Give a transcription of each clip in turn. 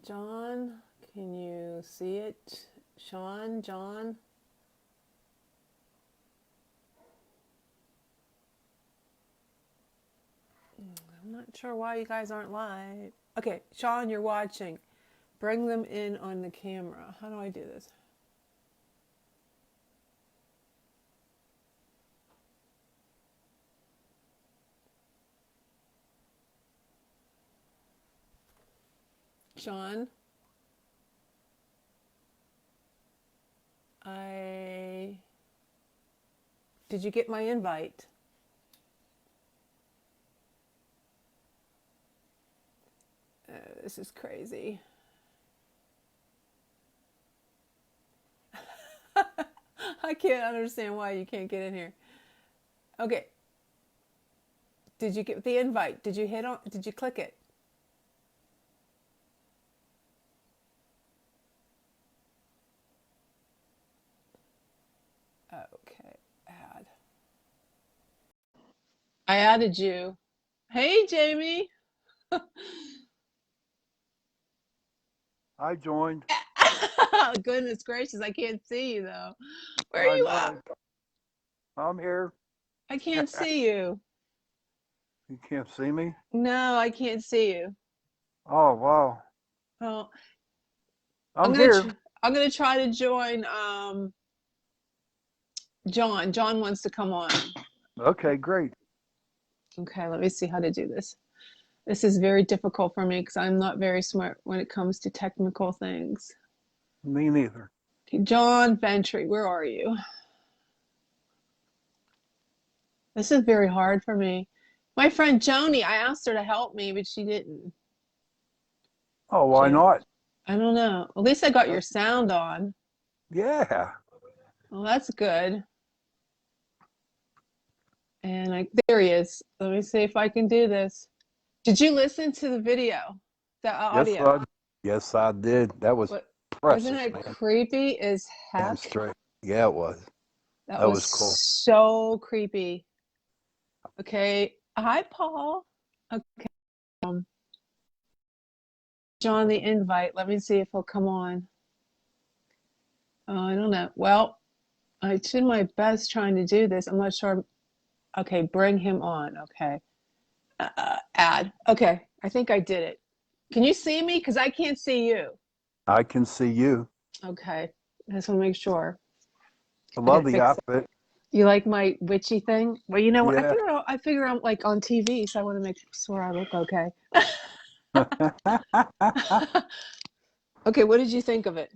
John, can you see it? Shawn, John? I'm not sure why you guys aren't live. Okay, Shawn, you're watching. Bring them in on the camera. How do I do this? Shawn? Did you get my invite? This is crazy. I can't understand why you can't get in here. Okay. Did you get the invite? Did you click it? Okay, add. I added you. Hey, Jamie. I joined. Goodness gracious, I can't see you though. Where are I you know. at? I'm here. I can't see you. You can't see me? No, I can't see you. Oh, wow. Well, I'm I'm gonna here. tr I'm gonna try to join John. John wants to come on. Okay, great. Okay, let me see how to do this. This is very difficult for me because I'm not very smart when it comes to technical things. Me neither. Okay, John Ventry, where are you? This is very hard for me. My friend Joni, I asked her to help me, but she didn't. Oh, why She, not? I don't know. At least I got Uh, your sound on. yeah. Well, that's good. And there he is. Let me see if I can do this. Did you listen to the video, the Yes, audio? I, yes, I did. That was What, wasn't precious, it man. creepy as Damn heck? straight. Yeah, it was. That That was was cool. so creepy. Okay. Hi, Paul. Okay. John, the invite. Let me see if he'll come on. Oh, I don't know. Well, I did my best trying to do this. I'm not sure. Okay, bring him on. Okay. Add. Okay, I think I did it. Can you see me? Because I can't see you. I can see you. Okay, I just want to make sure. I I love gotta the fix it. outfit. You like my witchy thing? Well, you know what? Yeah. I figure I'm like on TV, so I want to make sure I look okay. Okay, what did you think of it?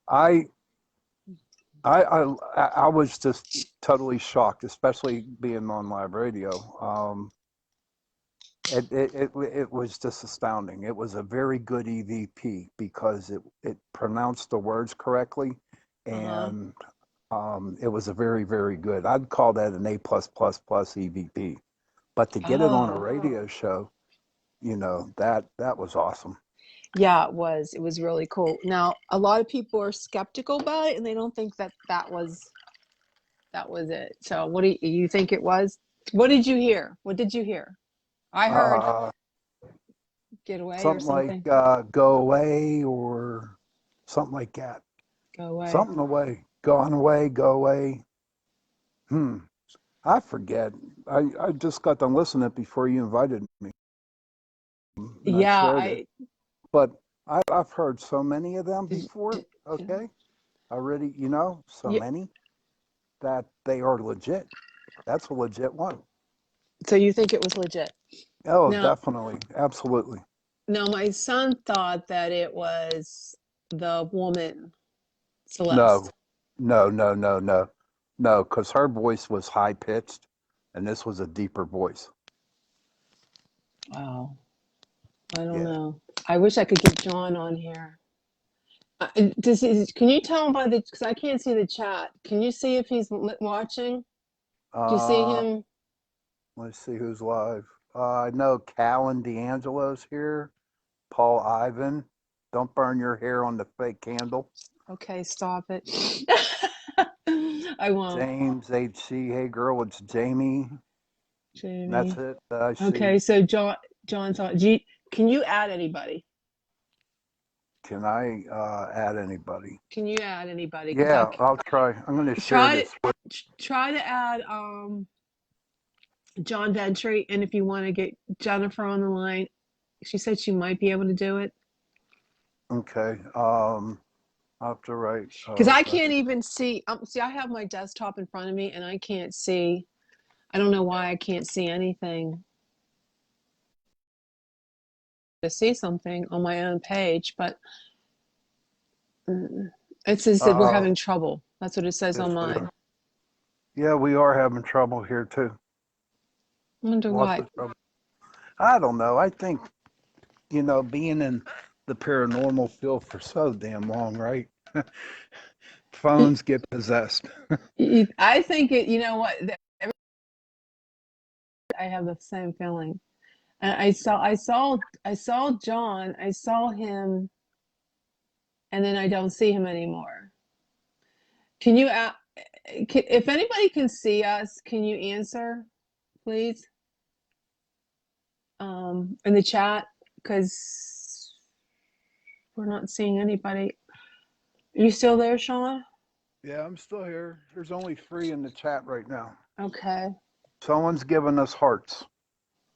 I I was just totally shocked, especially being on live radio. It was just astounding. It was a very good EVP because it pronounced the words correctly, Uh-huh. and it was a very, very good. I'd call that an A plus plus plus EVP. But to get it on a Oh, radio show, that was awesome. yeah, it was. It was really cool. Now, a lot of people are skeptical about it, and they don't think that that was it. So, what do you think it was? What did you hear? What did you hear? I heard Uh, get away or Something like something. go away or something like that. Go away. Something away, gone away, go away. Hmm. I forget. I just got done listening before you invited me, and I Yeah, shared it. I But I've heard so many of them did, before. did, Okay, already, so yeah. many that they are legit. That's a legit one. So you think it was legit? Oh, Now, definitely, absolutely. now my son thought that it was the woman, No, Celeste. no, no, no, no, no, because her voice was high pitched, and this was a deeper voice. Wow. I don't Yeah. know. I wish I could get John on here. Can you tell him by the, because I can't see the chat. Can you see if he's watching? Do you see Uh, him? let's see who's live. I know Cal and D'Angelo's here. Paul Ivan. Don't burn your hair on the fake candle. Okay, stop it. I won't. James HC. Hey girl, it's Jamie. That's Jamie. it that I see. Okay, so John's on. Can you add anybody? Can I add anybody? Can you add anybody? Because Yeah, I'll try. I'm going to share try this. try to add John Ventry, and if you want to get Jennifer on the line, she said she might be able to do it. Okay. I'll have to write. Because I can't even see. See, I have my desktop in front of me, and I can't see. I don't know why I can't see anything. To see something on my own page, but it says that we're having trouble. That's what it says yes, on we mine. are. Yeah, we are having trouble here too. I wonder Lots why. of trouble. I don't know. I think, being in the paranormal field for so damn long, right? Phones get possessed. I think it. You know what? I have the same feeling. And I saw John. I saw him, and then I don't see him anymore. Can you, if anybody can see us, can you answer, please, in the chat? Because we're not seeing anybody. You still there, Shawn? Yeah, I'm still here. There's only 3 in the chat right now. Okay. Someone's giving us hearts.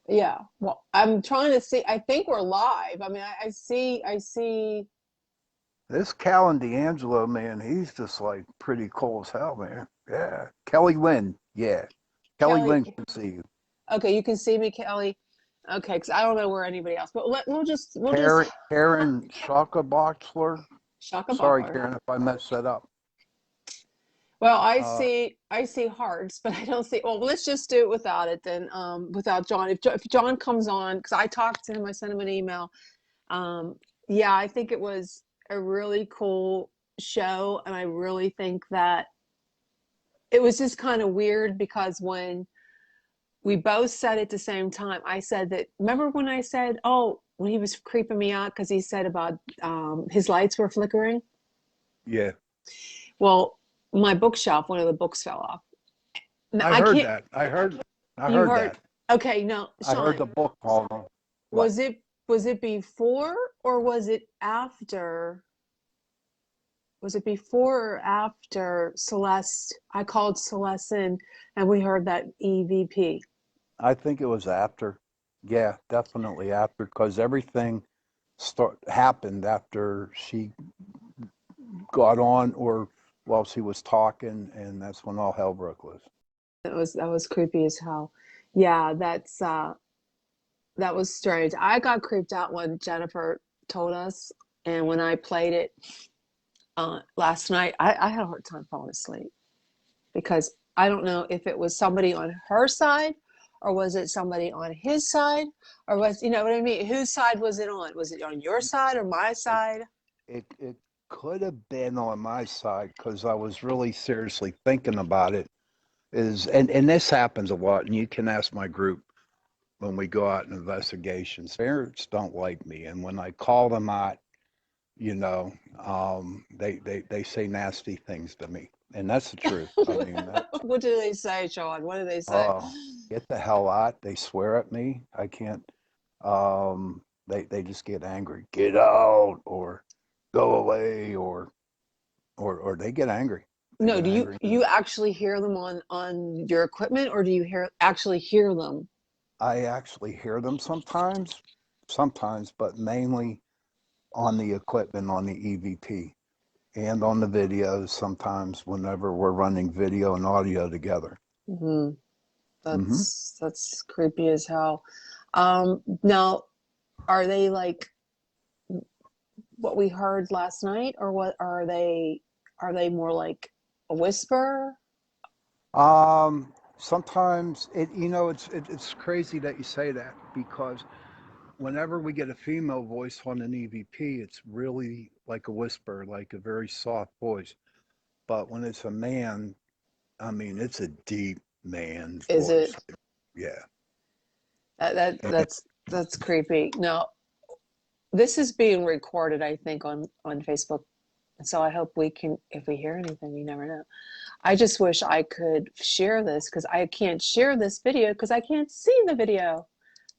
Yeah. Well, I'm trying to see. I think we're live. I mean, I see. This Cal and D'Angelo, man, he's just like pretty cool as hell, man. Yeah. Kelly Lynn. Yeah. Kelly Kelly. Lynn can see you. Okay, you can see me, Kelly. Okay, because I don't know where anybody else. But we'll just Karen Shaka-Boxler. Shaka Sorry, Buckler. Karen, if I messed that up. Well, I see hearts, but I don't see. Well, let's just do it without it then. Without John. If John comes on, because I talked to him, I sent him an email. Yeah, I think it was a really cool show, and I really think that it was just kind of weird because when we both said at the same time, I said that. Remember when I said, "Oh, when he was creeping me out because he said about his lights were flickering." Yeah. Well, my bookshelf, one of the books fell off. I I heard can't. that. I You heard heard? that. Okay, no, I heard Shawn, the book called what? was it before or was it after? Was it before or after Celeste? I called Celeste in and we heard that EVP. I think it was after. Yeah, definitely after, because everything happened after she got on, or while she was talking, and that's when all hell broke loose. That was creepy as hell. Yeah, that was strange. I got creeped out when Jennifer told us, and when I played it last night, I had a hard time falling asleep because I don't know if it was somebody on her side or was it somebody on his side or was, you know what I mean? Whose side was it on? Was it on your side or my It side? it could have been on my side because I was really seriously thinking about it. And this happens a lot, and you can ask my group when we go out in investigations. Parents don't like me, and when I call them out, they say nasty things to me, and that's the truth. I mean, What do they say, Shawn? What do they say? uh, get the hell out. They swear at me. I can't. They just get angry. Get out, or go away, or they get angry. They No, get do angry. you actually hear them on your equipment or do you actually hear them? I actually hear them sometimes, but mainly on the equipment, on the EVP, and on the videos sometimes whenever we're running video and audio together. Hmm. Hmm. That's creepy as hell. Now, are they like what we heard last night, or what are they? Are they more like a whisper? Sometimes it's crazy that you say that, because whenever we get a female voice on an EVP, it's really like a whisper, like a very soft voice. But when it's a man, I mean, it's a deep man's Is voice. it Yeah. that's creepy. Now, this is being recorded, I think, on Facebook. So I hope we can, if we hear anything, you never know. I just wish I could share this because I can't share this video because I can't see the video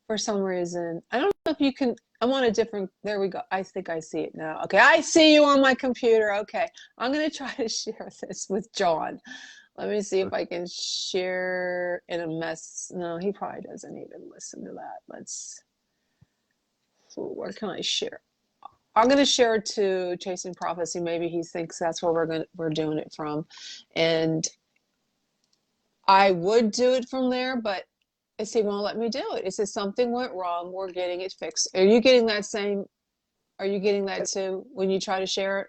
for some reason. I don't know if you can. I'm on a different, there we go. I think I see it now. Okay, I see you on my computer. Okay, I'm gonna try to share this with John. Let me see if I can share in a mess. No, he probably doesn't even listen to that. Where can I share? I'm gonna share it to Chasing Prophecy. Maybe he thinks that's where we're doing it from. And I would do it from there, but he won't let me do it. It says something went wrong. We're getting it fixed. Are you getting that same? Are you getting that too when you try to share it?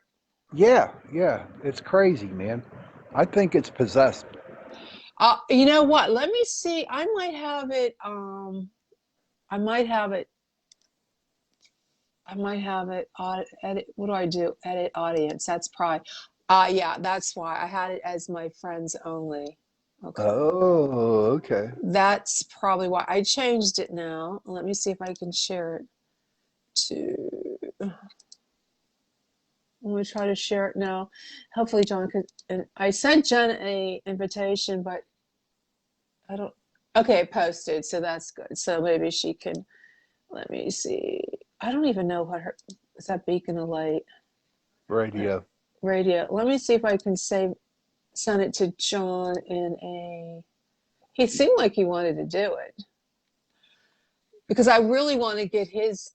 Yeah, yeah, it's crazy, man. I think it's possessed. You know what? Let me see. I might have it. I might have it. I might have it. Edit. What do I do? Edit audience. That's probably. Yeah, that's why I had it as my friends only. Okay. Oh, okay. That's probably why I changed it now. Let me see if I can share it to. I'm gonna try to share it now. Hopefully, John could. And I sent Jen a invitation, but I don't. Okay, it posted, so that's good. So maybe she can. Let me see. I don't even know what her is that beacon of light Radio. radio. Let me see if I can send it to John in a. He seemed like he wanted to do it because I really want to get his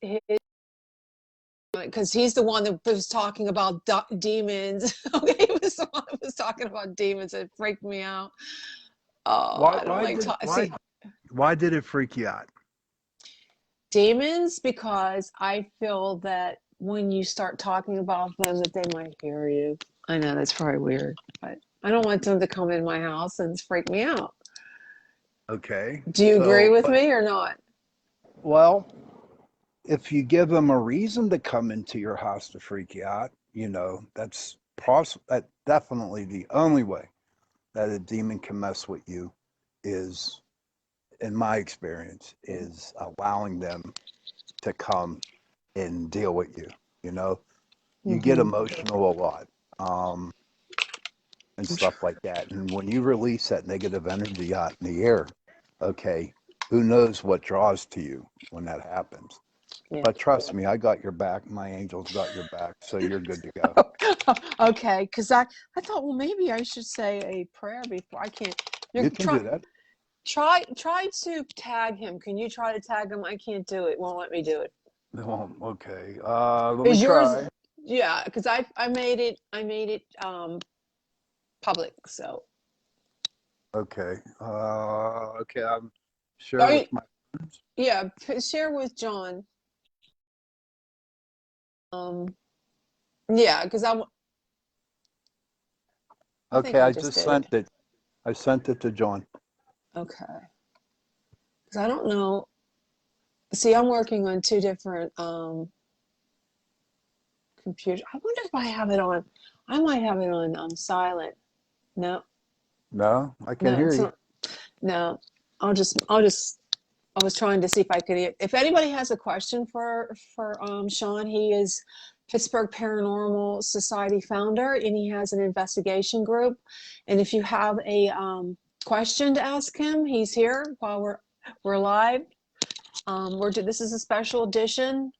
because he's the one that was talking about demons. Okay, he was the one that was talking about demons. It freaked me out. Oh, Why I don't why like did see why did it freak you out? demons because I feel that when you start talking about them, that they might hear you. I know that's probably weird, but I don't want them to come in my house and freak me out. Okay. Do you agree So, with but me or not? well, if you give them a reason to come into your house to freak you out, that definitely the only way that a demon can mess with you is, in my experience, is allowing them to come and deal with you. You know, you get Mm-hmm. emotional a lot, and stuff like that. And when you release that negative energy out in the air, okay, who knows what draws to you when that happens. Yeah. But trust me, I got your back. My angels got your back, so you're good to go. Okay, because I thought, well, maybe I should say a prayer before. I can't. You're You can do that. try to tag him. Can you try to tag him? I can't do it. Won't let me do it. Oh, okay. Let me Is yours? try. Yeah, because I made it public. So Okay. Okay. I'm are share you? with my friends. Yeah, share with John. Um, yeah, because I think Okay, I I just just did it. sent it. I sent it to John. Okay, because I don't know. See, I'm working on two different computers. I wonder if I have it on. I might have it on silent. No, No, I can no, hear it's you. not. No, I'll just. I was trying to see if I could. If anybody has a question for Shawn, he is Pittsburgh Paranormal Society founder, and he has an investigation group. And if you have a question to ask him, he's here while we're live. This is a special edition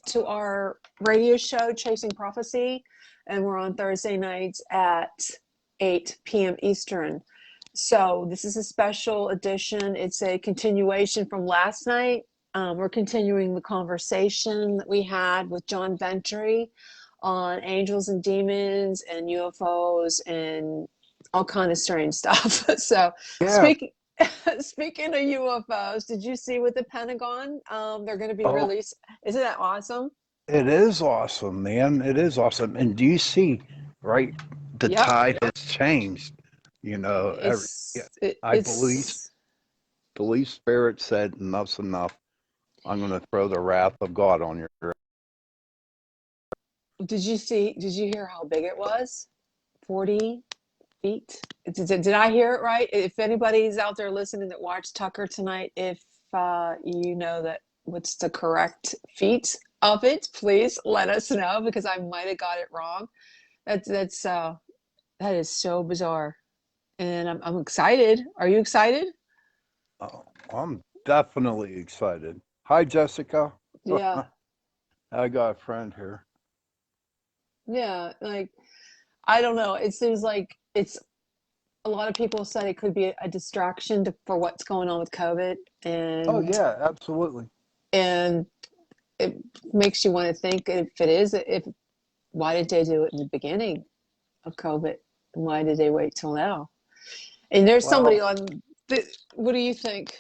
to our radio show, Chasing Prophecy, and we're on Thursday nights at 8 p.m. Eastern. So this is a special edition. It's a continuation from last night. We're continuing the conversation that we had with John Ventry on angels and demons and UFOs and all kind of strange stuff. So Yeah. speaking speaking of UFOs, did you see with the Pentagon? They're going to be Oh, released. Isn't that awesome? it is awesome, man. It is awesome. And do you see, right? The Yep. tide has changed. You know, yeah, I It's. believe Spirit said enough's enough. I'm going to throw the wrath of God on your. Did you see? Did you hear how big it was? 40 feet. Did I hear it right? If anybody's out there listening that watched Tucker tonight, if you know that what's the correct feet of it, please let us know because I might have got it wrong. That's that is so bizarre, and I'm excited. Are you excited? Oh, I'm definitely excited. Hi, Jessica. Yeah. I got a friend here. Yeah, like I don't know. It seems like it's a lot of people said it could be a distraction for what's going on with COVID, Oh and yeah, absolutely. and it makes you want to think if it is, if why did they do it in the beginning of COVID, and why did they wait till now? And there's somebody Well, on the, what do you think?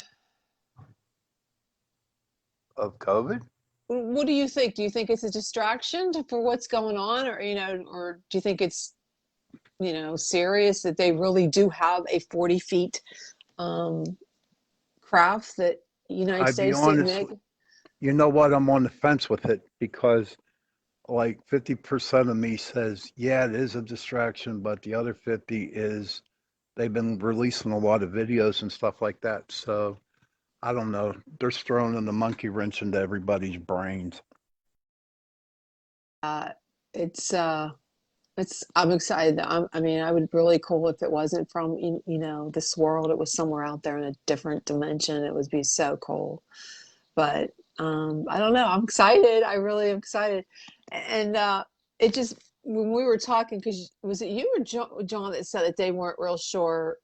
of COVID. What do you think? Do you think it's a distraction for what's going on, or or do you think it's serious that they really do have a 40 feet um, craft that United I'd be States didn't honest. make? You know what? I'm on the fence with it because like 50% of me says, yeah, it is a distraction, but the other 50 is they've been releasing a lot of videos and stuff like that. So I don't know. They're throwing the monkey wrench into everybody's brains. Uh, it's I'm excited. I mean, I would really cool if it wasn't from this world. It was somewhere out there in a different dimension. It would be so cool. But I don't know. I'm excited. I really am excited. And it just when we were talking, because was it you or John that said that they weren't real sure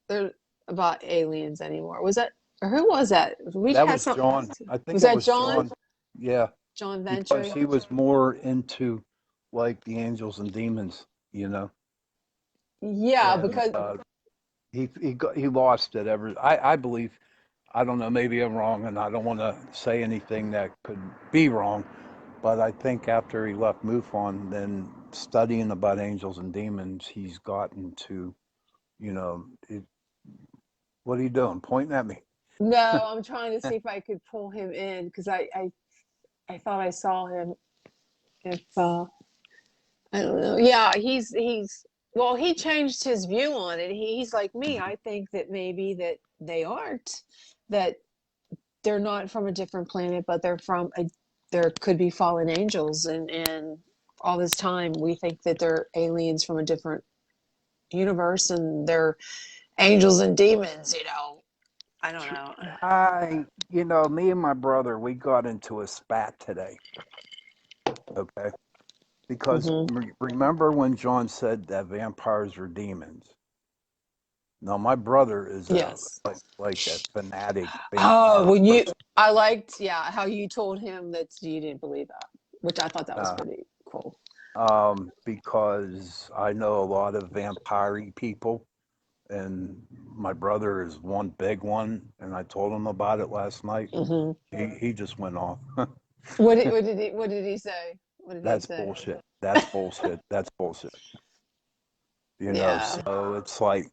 they're about aliens anymore? Was that or who was that? We That had was some. John. I think Was it that was John? John. Yeah, John because Ventry? he was more into like the angels and demons, you know. Yeah, And because he lost it ever. I believe. I don't know. Maybe I'm wrong, and I don't want to say anything that could be wrong. But I think after he left MUFON, then studying about angels and demons, he's gotten to, you know, what are you doing? Pointing at me. no, I'm trying to see if I could pull him in because I thought I saw him. If I don't know. Yeah, he's well, he changed his view on it. He's like me. I think that maybe that they aren't, that they're not from a different planet, but there could be fallen angels, and all this time we think that they're aliens from a different universe, and they're angels and demons. I don't know. Me and my brother, we got into a spat today, okay? Because Hmm. remember when John said that vampires were demons? Now, my brother is Yes. like a fanatic Oh, vampire when you, person. I liked, yeah, how you told him that you didn't believe that, which I thought that was Uh, pretty cool. because I know a lot of vampire people, and my brother is one big one, and I told him about it last night. Hmm. He just went off. What did he say? What did he That's say? bullshit. That's bullshit. That's bullshit. Yeah. So it's like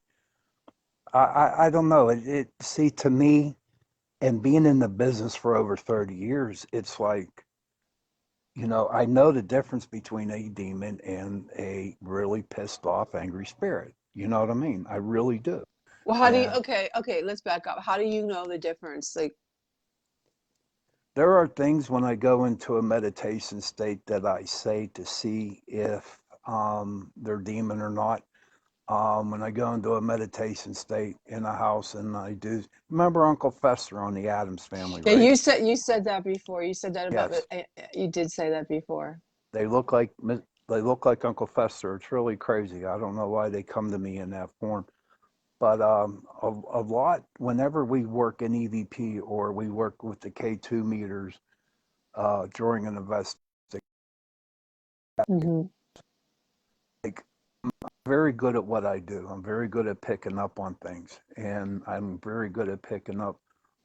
I don't know. It see to me, and being in the business for over 30 years, it's like, I know the difference between a demon and a really pissed off, angry spirit. You know what I mean? I really do. Well, how do you, And okay, let's back up. How do you know the difference? Like, there are things when I go into a meditation state that I say to see if they're demon or not. When I go into a meditation state in a house and I do, remember Uncle Fester on the Addams Family, yeah, right? you said that before. You said that about the, Yes, you did say that before. they look like they look like Uncle Fester. It's really crazy. I don't know why they come to me in that form. But a lot, whenever we work in EVP or we work with the K2 meters during an investigation, Hmm. like, I'm very good at what I do. I'm very good at picking up on things, and I'm very good at picking up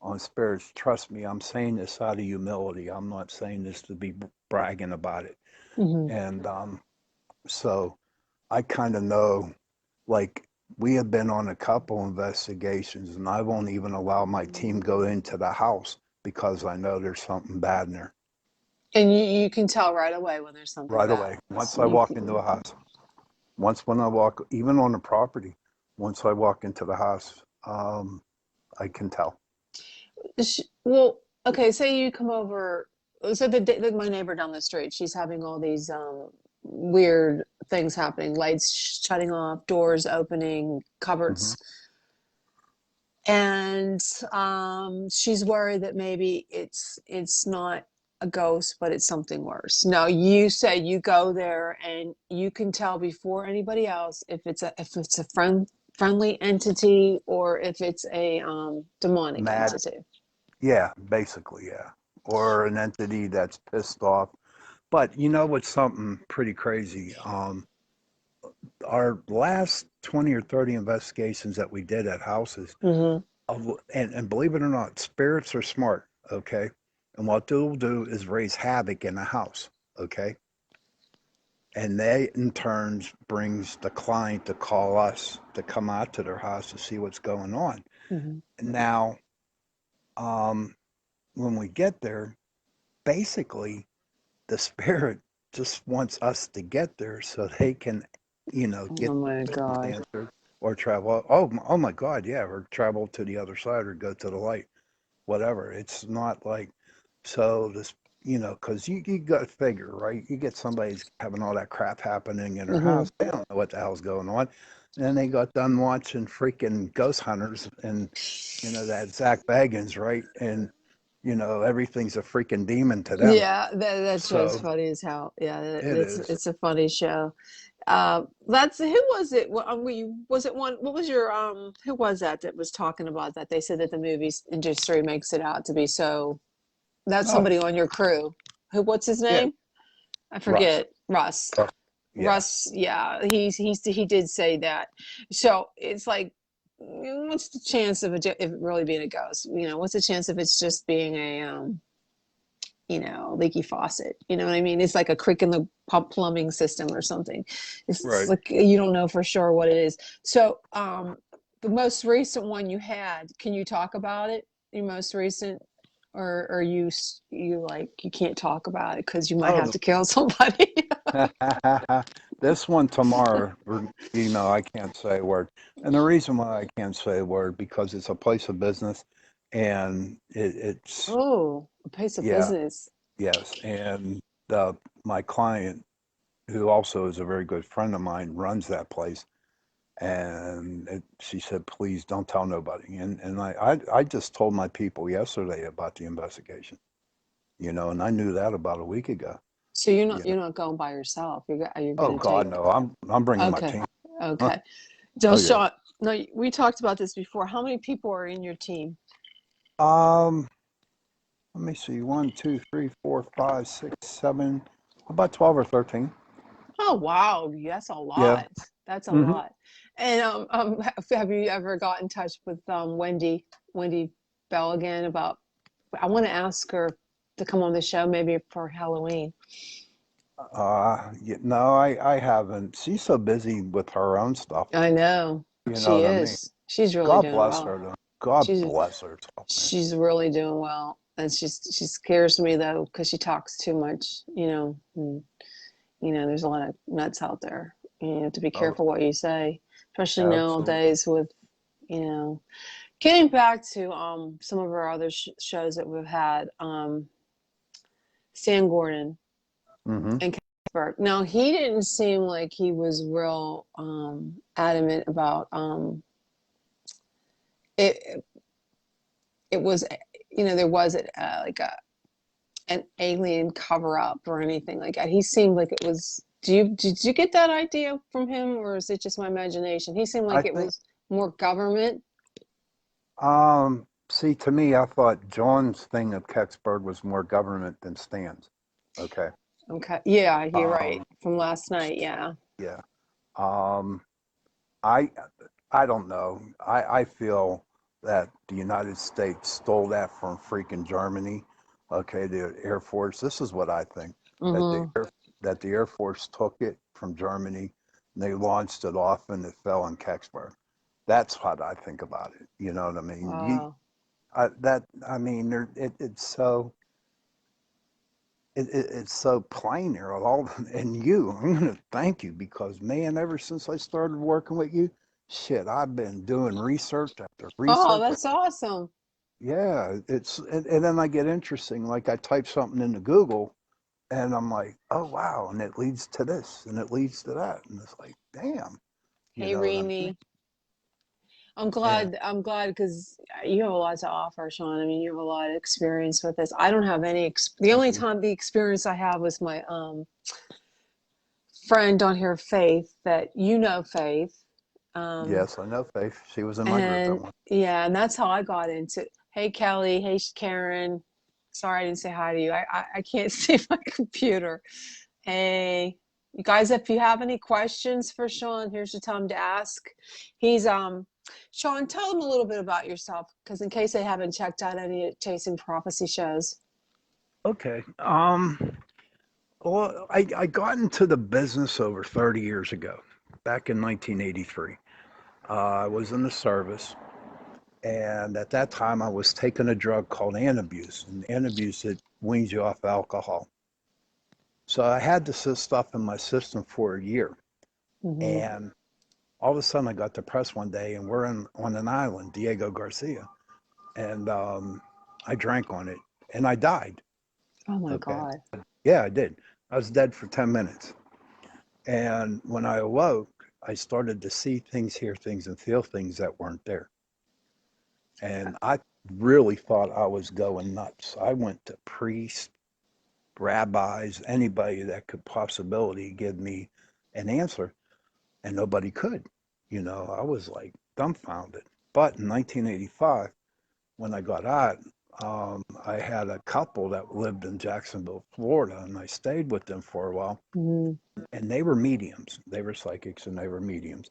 on spirits. Trust me, I'm saying this out of humility. I'm not saying this to be bragging about it. Hmm. And so I kind of know, like, we have been on a couple investigations, and I won't even allow my team go into the house because I know there's something bad in there And you can tell right away when there's something right bad. away. Once I You walk into can, a house, when I walk, even on the property, once I walk into the house, I can tell. well, okay, say you come over. So my neighbor down the street, she's having all these weird things happening, lights shutting off, doors opening, Hmm. cupboards, and she's worried that maybe it's not. a ghost, but it's something worse. No, you say you go there and you can tell before anybody else if it's a friendly entity or if it's a demonic Mad, entity. yeah, basically, yeah. Or an entity that's pissed off. But you know what's something pretty crazy? Our last 20 or 30 investigations that we did at houses, Mm-hmm. and believe it or not, spirits are smart, okay? And what they'll do is raise havoc in the house, okay? And they in turns brings the client to call us to come out to their house to see what's going on. Mm-hmm. Now, um, when we get there, basically the spirit just wants us to get there so they can, get Oh my questions God. answered or travel. Oh my God, yeah, or travel to the other side or go to the light, whatever. It's not like so this, because you got to figure, right? You get somebody's having all that crap happening in their Mm-hmm. house, they don't know what the hell's going on. And then they got done watching freaking Ghost Hunters and that Zach Bagans, right? And everything's a freaking demon to them. Yeah, that show's So funny as hell. Yeah, it is. it's a funny show. That's who was it? Was it one? What was your who was that was talking about that? They said that the movie's industry makes it out to be so. That's Oh, somebody on your crew. What's his yeah, name? I Russ. forget. Russ. Yeah. Yeah, he did say that. So it's like, what's the chance of it really being a ghost? What's the chance of it's just being a leaky faucet? You know what I mean? It's like a creak in the pump plumbing system or something. It's Right. like you don't know for sure what it is. So the most recent one you had, can you talk about it? Your most recent, or you like you can't talk about it because you might have Oh, to kill somebody. this one tomorrow, I can't say a word. And the reason why I can't say a word because it's a place of business, and it's Oh, a place of yeah, business. yes, and the my client, who also is a very good friend of mine, runs that place, and she said, please don't tell nobody. And I just told my people yesterday about the investigation, and I knew that about a week ago. So you're not You know, you're not going by yourself. You're oh going to God, take. no, I'm bringing my Okay, team. Huh? okay. So Oh yeah. Shawn, no, we talked about this before. How many people are in your team? Um, Let me see. One, two, three, four, five, six, seven, about 12 or 13. Oh wow, that's a Yeah. lot. That's a Hmm. lot. And have you ever got in touch with Wendy Bell again about? I want to ask her to come on the show maybe for Halloween. Yeah, no, I haven't. She's so busy with her own stuff. I know You know she what I mean? is. She's really God doing bless well. her, though. God She's bless her soul, man. she's really doing well, and she scares me though because she talks too much. There's a lot of nuts out there. You have to be Oh, careful what you say, especially absolutely. nowadays with you know. Getting back to some of our other shows that we've had, Stan Gordon Hmm. and Casper. Now he didn't seem like he was real adamant about it. It was there wasn't like an alien cover up or anything like that. He seemed like it was. Did you get that idea from him, or is it just my imagination? He seemed I like it think, was more government. see, to me, I thought John's thing of Kecksburg was more government than Stan's. Okay. Okay, yeah, you're right. Um, From last night, yeah. yeah. Um, I I don't know. I feel that the United States stole that from freaking Germany. Okay, the Air Force. This is what I think that Mm-hmm. that the Air Force took it from Germany and they launched it off and it fell in Kecksburg. That's what I think about it. You know what I mean? Wow. I mean, it's so it's so plain there. All and you, I'm gonna thank you because man, ever since I started working with you, shit, I've been doing research after Oh, research. that's awesome. Yeah, and then I get interesting. Like I type something into Google, and I'm like, oh wow, and it leads to this, and it leads to that, and it's like, damn, you Hey, know what I mean? Remy. And I'm glad because you have a lot to offer, Shawn. I mean, you have a lot of experience with this. I don't have any the thank only you. time the experience I have was my friend on here, Faith, that you know, Faith. Um Yes, I know Faith. She was in my group at and one. yeah, and that's how I got into. Hey, Kelly. Hey, Karen. Sorry I didn't say hi to you. I can't see my computer. Hey, you guys, if you have any questions for Shawn, here's the time to ask. He's Shawn, tell them a little bit about yourself, because in case they haven't checked out any Chasing Prophecy shows. Okay. Well, I got into the business over 30 years ago, back in 1983. I was in the service, and at that time I was taking a drug called Antabuse, and Antabuse, it weans you off alcohol. So I had this stuff in my system for a year, Hmm. and all of a sudden I got depressed one day, and we're on an island, Diego Garcia, and I drank on it, and I died. Oh my Okay, God. yeah, I did. I was dead for 10 minutes. And when I awoke, I started to see things, hear things, and feel things that weren't there. And I really thought I was going nuts. I went to priests, rabbis, anybody that could possibly give me an answer, and nobody could. I was like dumbfounded. But in 1985, when I got out, I had a couple that lived in Jacksonville, Florida, and I stayed with them for a while. Hmm. And they were mediums. They were psychics and they were mediums.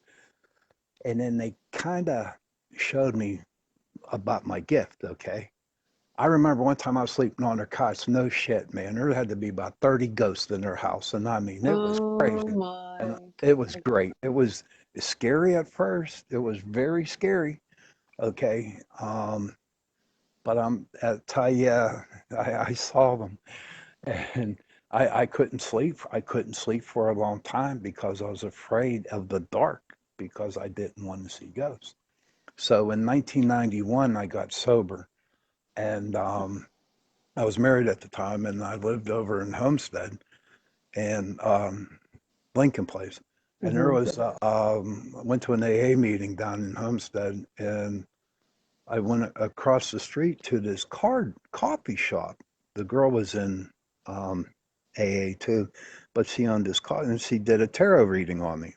And then they kind of showed me about my gift, okay? I remember one time I was sleeping on their couch. No shit, man. There had to be about 30 ghosts in their house. And I mean, it was Oh crazy. And my it was God. great. It was scary at first. It was very scary, okay? But I tell you, I saw them. And I couldn't sleep. I couldn't sleep for a long time because I was afraid of the dark because I didn't want to see ghosts. So in 1991, I got sober, and I was married at the time, and I lived over in Homestead and Lincoln Place. And there Hmm. was, I went to an AA meeting down in Homestead, and I went across the street to this card coffee shop. The girl was in um, AA too, but she owned this car, and she did a tarot reading on me.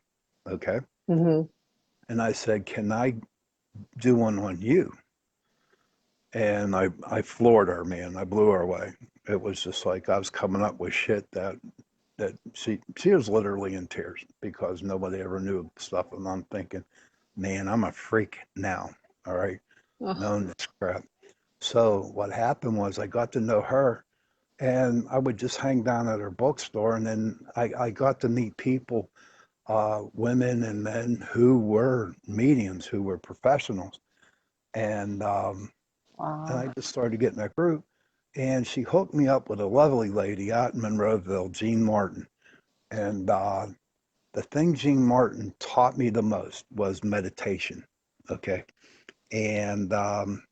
Okay. Hmm. And I said, "Can I do one on you?" And I floored her, man. I blew her away. It was just like I was coming up with shit that she was literally in tears because nobody ever knew stuff. And I'm thinking, man, I'm a freak now. All right, Oh. knowing this crap. So what happened was I got to know her, and I would just hang down at her bookstore, and then I got to meet people, women and men who were mediums, who were professionals, and I Wow. just started getting that group. And she hooked me up with a lovely lady out in Monroeville, Jean Martin. And the thing Jean Martin taught me the most was meditation. Okay. And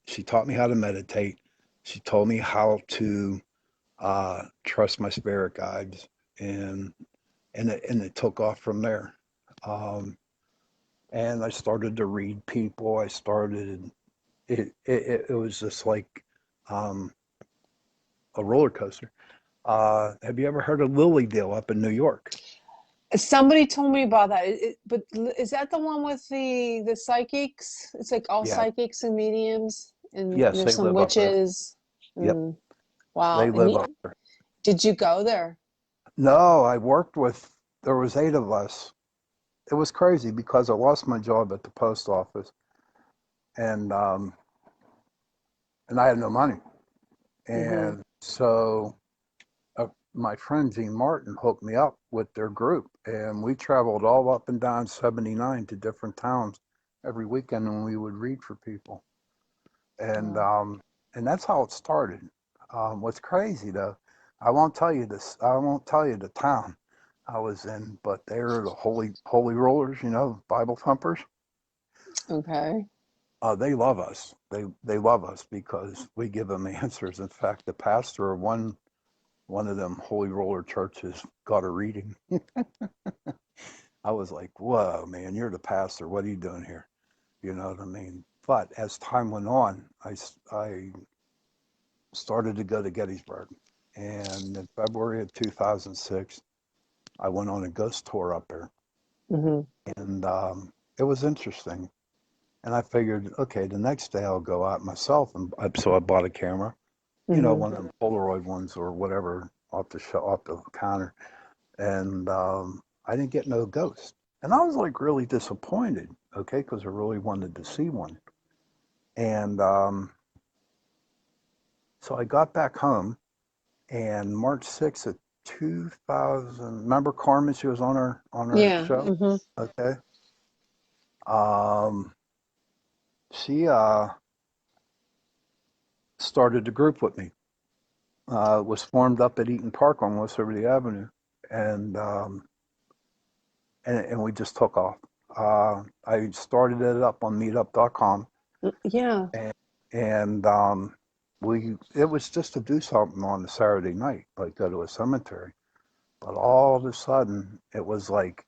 she taught me how to meditate. She told me how to trust my spirit guides, and it took off from there. Um, and I started to read people. I started it was just like um, a roller coaster. Have you ever heard of Lilydale up in New York? Somebody told me about that. But is that the one with the psychics? It's like all Yeah. psychics and mediums, and Yes, there's they some live up there. witches. Yep, And wow. they And live up there. did you go there? No, I worked with. There was 8 of us. It was crazy because I lost my job at the post office, and and I had no money, Hmm. and so my friend Gene Martin hooked me up with their group, and we traveled all up and down 79 to different towns every weekend, and we would read for people, and Wow. um, and that's how it started. What's crazy though, I won't tell you this. I won't tell you the town I was in, but they were the holy rollers, Bible thumpers. Okay. They love us. They love us because we give them answers. In fact, the pastor of one of them holy roller churches got a reading. I was like, whoa, man, you're the pastor. What are you doing here? You know what I mean? But as time went on, I started to go to Gettysburg. And in February of 2006, I went on a ghost tour up there. Hmm. And it was interesting. And I figured, okay, the next day I'll go out myself. And so I bought a camera, you know, Hmm. one of the Polaroid ones or whatever off the counter. And I didn't get no ghost. And I was like really disappointed, okay, because I really wanted to see one. And so I got back home, and March 6th of 2000, remember Carmen? She was on our Yeah. show. Hmm. Okay. Um, she started a group with me. Was formed up at Eaton Park on West Liberty Avenue, and and we just took off. I started it up on Meetup.com, Yeah. and and we it was just to do something on a Saturday night, like go to a cemetery. But all of a sudden, it was like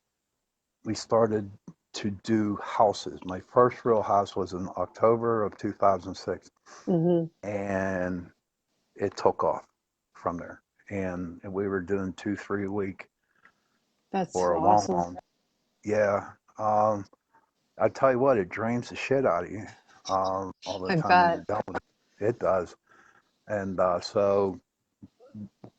we started to do houses. My first real house was in October of 2006, Hmm. and it took off from there. And we were doing 2, 3 a week That's for a long, awesome. long, yeah. Um, I tell you what, it drains the shit out of you all the I time when bet. you're done with it. It does. And so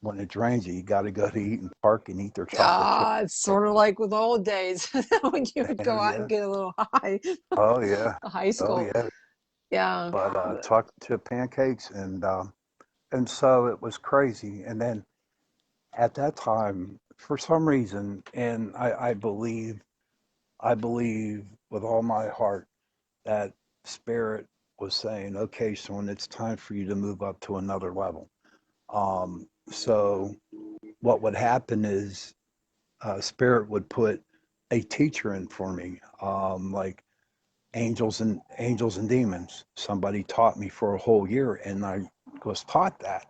when it drains you, you got to go to Eaton Park and eat their chocolate chip. Ah, it's sort of like with old days when you would go out and Yeah. get a little high. Oh yeah. High Oh school. yeah. Yeah. But chocolate chip pancakes and so it was crazy. And then at that time, for some reason, and I believe with all my heart that spirit was saying, okay, son, it's time for you to move up to another level. So what would happen is spirit would put a teacher in for me, like angels and demons. Somebody taught me for a whole year, and I was taught that.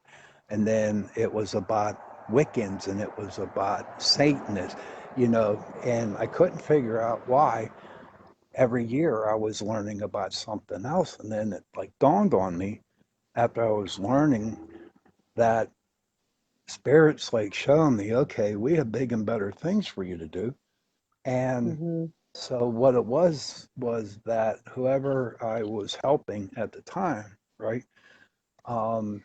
And then it was about Wiccans, and it was about Satanists, you know. And I couldn't figure out why. Every year I was learning about something else, and then it like dawned on me after I was learning that spirits like showing me, okay, we have big and better things for you to do. And Hmm. so what it was that whoever I was helping at the time, right? Um,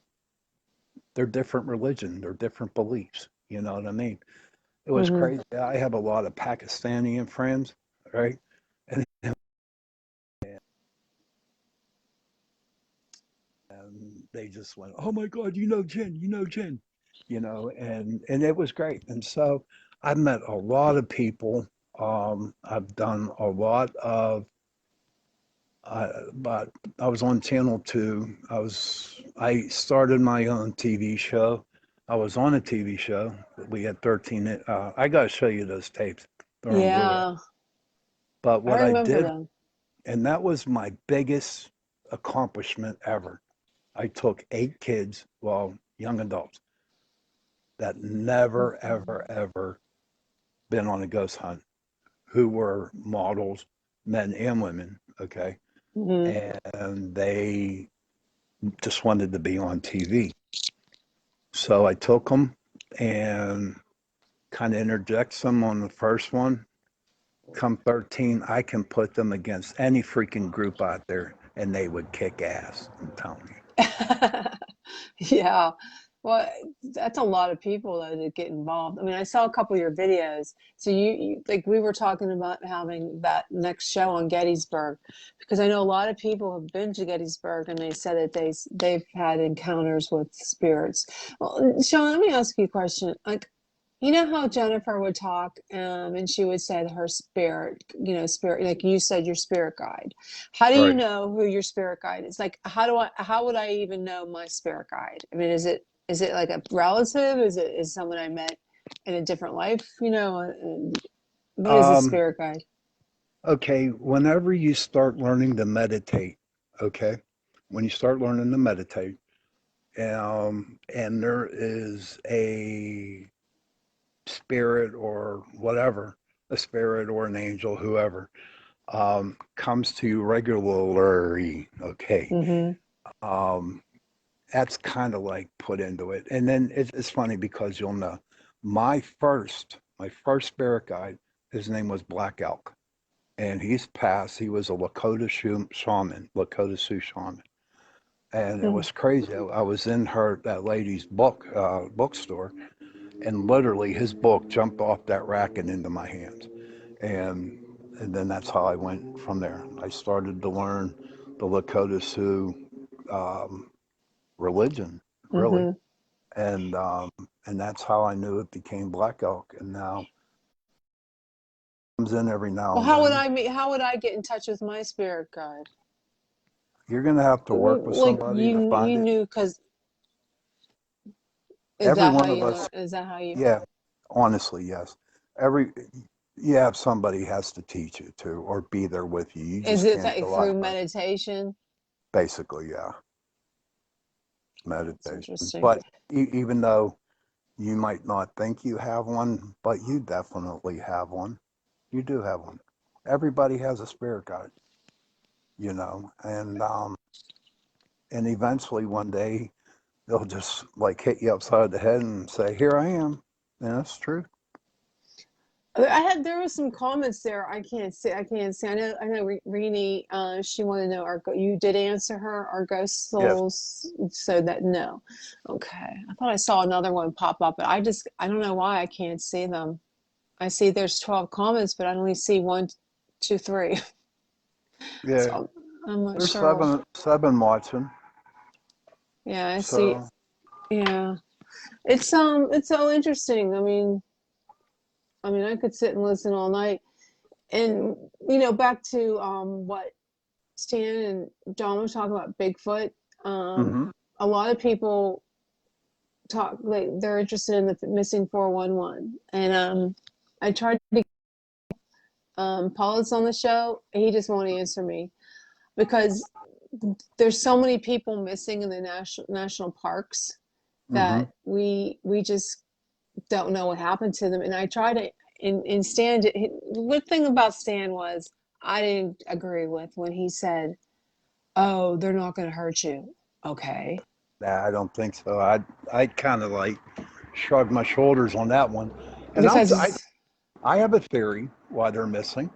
they're different religion, they're different beliefs. You know what I mean? It was Hmm. crazy. I have a lot of Pakistani friends, right? And, and they just went, "Oh my God, you know Jen," you know, and it was great. And so I've met a lot of people. I've done a lot of but I was on Channel 2. I started my own TV show. I was on a TV show. We had 13. I got to show you those tapes. They're on Blu-ray. Yeah. But I what I remember did, them. and that was my biggest accomplishment ever. I took 8 kids, well, young adults, that never, ever, ever been on a ghost hunt, who were models, men and women, okay? Hmm. And they just wanted to be on TV. So I took them and kind of interject them on the first one. Come 13, I can put them against any freaking group out there and they would kick ass. I'm telling you. Yeah. Well, that's a lot of people though that get involved. I mean, I saw a couple of your videos. So like we were talking about having that next show on Gettysburg because I know a lot of people have been to Gettysburg and they said that they've had encounters with spirits. Well, Shawn, let me ask you a question. Like, you know how Jennifer would talk, and she would say that her spirit, spirit, like you said, your spirit guide. How do you Right. know who your spirit guide is? Like, how would I even know my spirit guide? I mean, is it like a relative? Is someone I met in a different life? What is a Um, spirit guide? okay, whenever you start learning to meditate, okay, when you start learning to meditate, and there is a spirit or whatever, a spirit or an angel, whoever, comes to you regularly. Okay. Mm-hmm. Um, that's kind of like put into it. And then it's funny because you'll know my first spirit guide, his name was Black Elk, and he's passed. He was a Lakota Sioux shaman, and it was crazy. I was in that lady's bookstore, and literally his book jumped off that rack and into my hands, and and then that's how I went from there. I started to learn the Lakota Sioux um, religion, really, Mm-hmm. and um, and that's how I knew it became Black Elk. And now comes in every now Well, and then. how would I get in touch with my spirit guide? You're gonna have to work with Like somebody to find you it. knew, because is Every that how one of you learn? us, Is that how you? yeah, honestly, yes. Every you have somebody has to teach you to, or be there with you. You Is just it can't like rely through on it. meditation? Basically, yeah, It's meditation. interesting. But even though you might not think you have one, but you definitely have one. You do have one. Everybody has a spirit guide, and eventually one day they'll just like hit you upside the head and say, "Here I am." And that's true. There was some comments there. I can't see. I know Rini, she wanted to know, you did answer her, our ghost Yes. souls, so that no. Okay. I thought I saw another one pop up, but I don't know why I can't see them. I see there's 12 comments, but I only see one, two, three. Yeah. So I'm not There's sure. seven watching. Yeah, I see. So Yeah. It's so interesting. I mean, I could sit and listen all night. And back to what Stan and John was talking about Bigfoot. Um, hmm a lot of people talk, like, they're interested in the missing 411, and I tried to. Paula's on the show. He just won't answer me because there's so many people missing in the national parks hmm that we just don't know what happened to them. And I try to, in Stan, the good thing about Stan was I didn't agree with when he said, "Oh, they're not going to hurt you." Okay, Nah, I don't think so. I kind of like shrug my shoulders on that one. And because I have a theory why they're missing.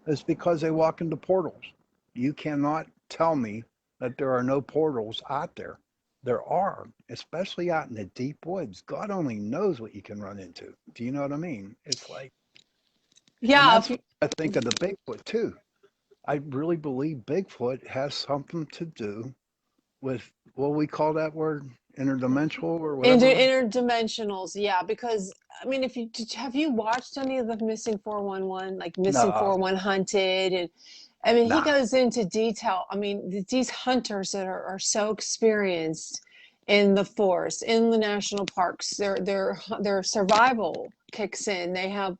Is because they walk into portals. You cannot tell me that there are no portals out there. There are, especially out in the deep woods. God only knows what you can run into. Do you know what I mean? It's like, and yeah, that's what I think of the Bigfoot too. I really believe Bigfoot has something to do with what we call that word, interdimensional or whatever. interdimensionals, yeah, because I mean, if you have you watched any of the Missing 411, like Missing No, 411 Hunted, and I mean, he nah. goes into detail. I mean, these hunters that are so experienced in the forest, in the national parks, their survival kicks in.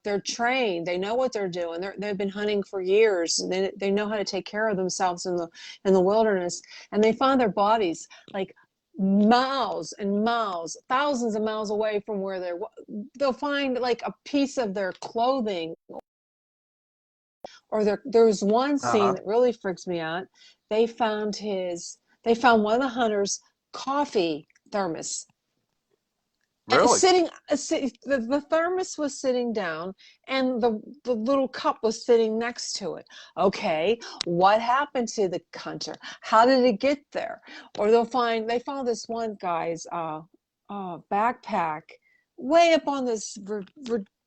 They're trained. They know what they're doing. They've been hunting for years. They know how to take care of themselves in the wilderness, and they find their bodies like miles and miles, thousands of miles away from where they'll find like a piece of their clothing, or there's one scene Uh-huh. that really freaks me out. They found one of the hunters' coffee thermos Really? sitting, the thermos was sitting down, and the little cup was sitting next to it. Okay, what happened to the hunter? How did it get there? Or they found this one guy's backpack way up on this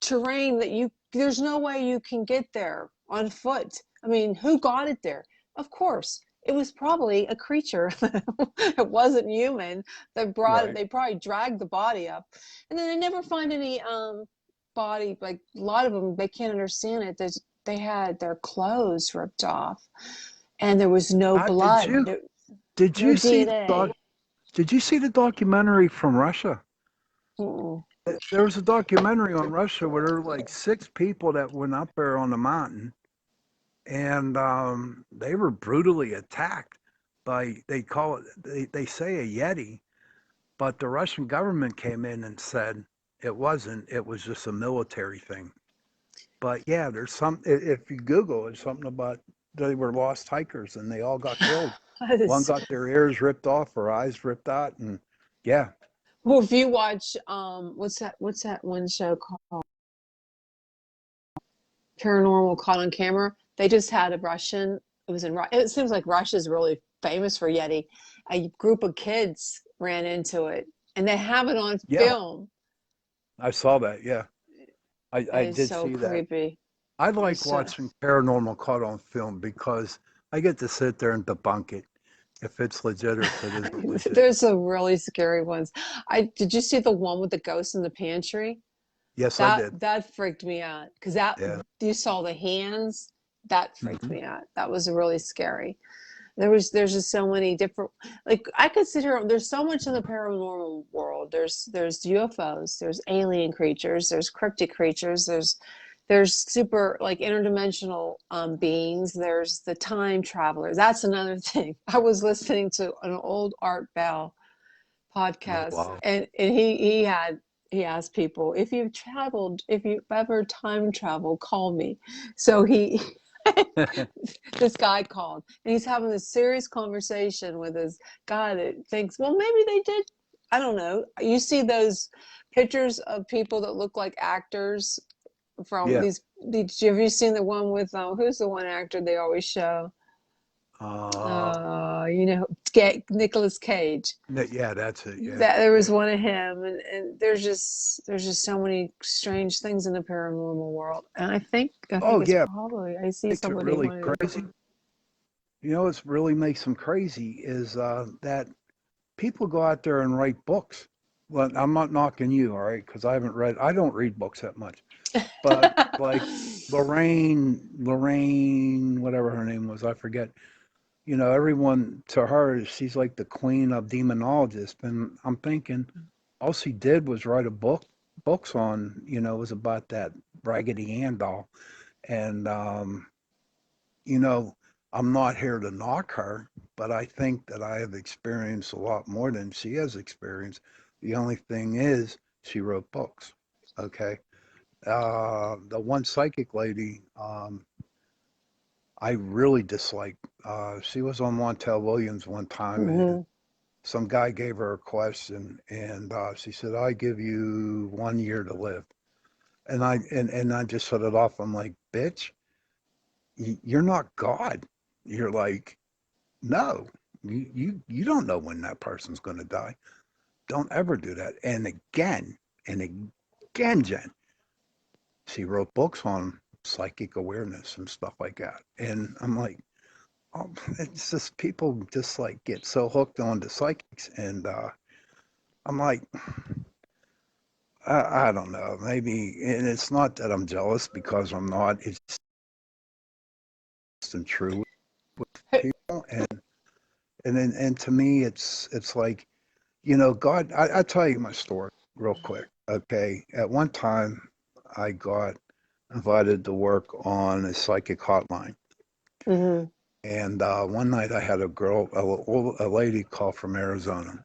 terrain that there's no way you can get there on foot. I mean, who got it there? Of course, it was probably a creature. It wasn't human that brought it. Right. They probably dragged the body up, and then they never find any body. Like a lot of them, they can't understand it. They had their clothes ripped off, and there was no Uh, did blood, you did no you see the DNA. did you see the documentary from Russia? Mm-mm. There was a documentary on Russia where there were like six people that went up there on the mountain, and they were brutally attacked by, they say a Yeti, but the Russian government came in and said it wasn't. It was just a military thing. But yeah, there's some. If you Google, it's something about they were lost hikers and they all got killed. That One is, got their ears ripped off, or eyes ripped out, and yeah, well, if you watch, what's that one show called? Paranormal Caught on Camera. They just had a Russian. It was in. It seems like Russia's really famous for Yeti. A group of kids ran into it, and they have it on yeah, film. I saw that. Yeah, It I is did so see that. creepy. I It's like so. watching paranormal caught on film because I get to sit there and debunk it if it's legit or if it isn't legit. There's some really scary ones. I did you see the one with the ghost in the pantry? Yes, I That did. that freaked me out because that Yeah. you saw the hands. That freaked Hmm. me out. That was really scary. There's just so many different, like I could sit here, there's so much in the paranormal world. There's UFOs, there's alien creatures, there's cryptic creatures, there's super like interdimensional beings, there's the time travelers. That's another thing. I was listening to an old Art Bell Oh podcast, wow. and he asked people, if you've traveled, if you've ever time traveled, call me. So he this guy called and he's having a serious conversation with this guy that thinks, well, maybe they did. I don't know. You see those pictures of people that look like actors from Yeah. these have you seen the one with who's the one actor they always show? Uh, You know, get Nicolas Cage. yeah, that's it. Yeah. That there Yeah. was one of him, and there's just so many strange things in the paranormal world, and I think Oh it's yeah, probably I see makes it somebody really wanted to. crazy. You know, what's really makes them crazy is that people go out there and write books. Well, I'm not knocking you, all right, because I don't read books that much. But like Lorraine, whatever her name was, I forget. You know, everyone to her, she's like the queen of demonologists. And I'm thinking, all she did was write a books on, it was about that Raggedy Ann doll. And, you know, I'm not here to knock her, but I think that I have experienced a lot more than she has experienced. The only thing is, she wrote books. Okay. The one psychic lady, I really disliked. She was on Montel Williams one time, and Hmm. some guy gave her a question, and she said, "I give you 1 year to live." And I just shut it off. I'm like, "Bitch, you're not God." You're like, "No, you don't know when that person's going to die. Don't ever do that." And again, Jen, she wrote books on psychic awareness and stuff like that. And I'm like, oh, it's just people just like get so hooked on the psychics, and I'm like, I don't know, maybe, and it's not that I'm jealous because I'm not. It's just true with people, and to me, it's like, God. I tell you my story real quick. Okay, at one time, I got invited to work on a psychic hotline. Hmm. And one night I had a lady call from Arizona,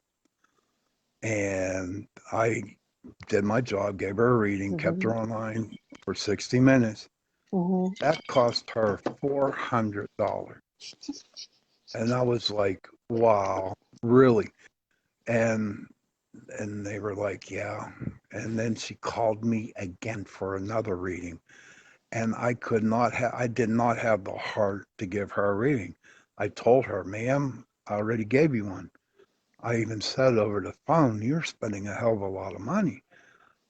and I did my job, gave her a reading, kept Hmm. her online for 60 minutes. Hmm. That cost her $400. And I was like, wow, really? And and they were like, yeah. And then she called me again for another reading. And I did not have the heart to give her a reading. I told her, ma'am, I already gave you one. I even said over the phone, you're spending a hell of a lot of money,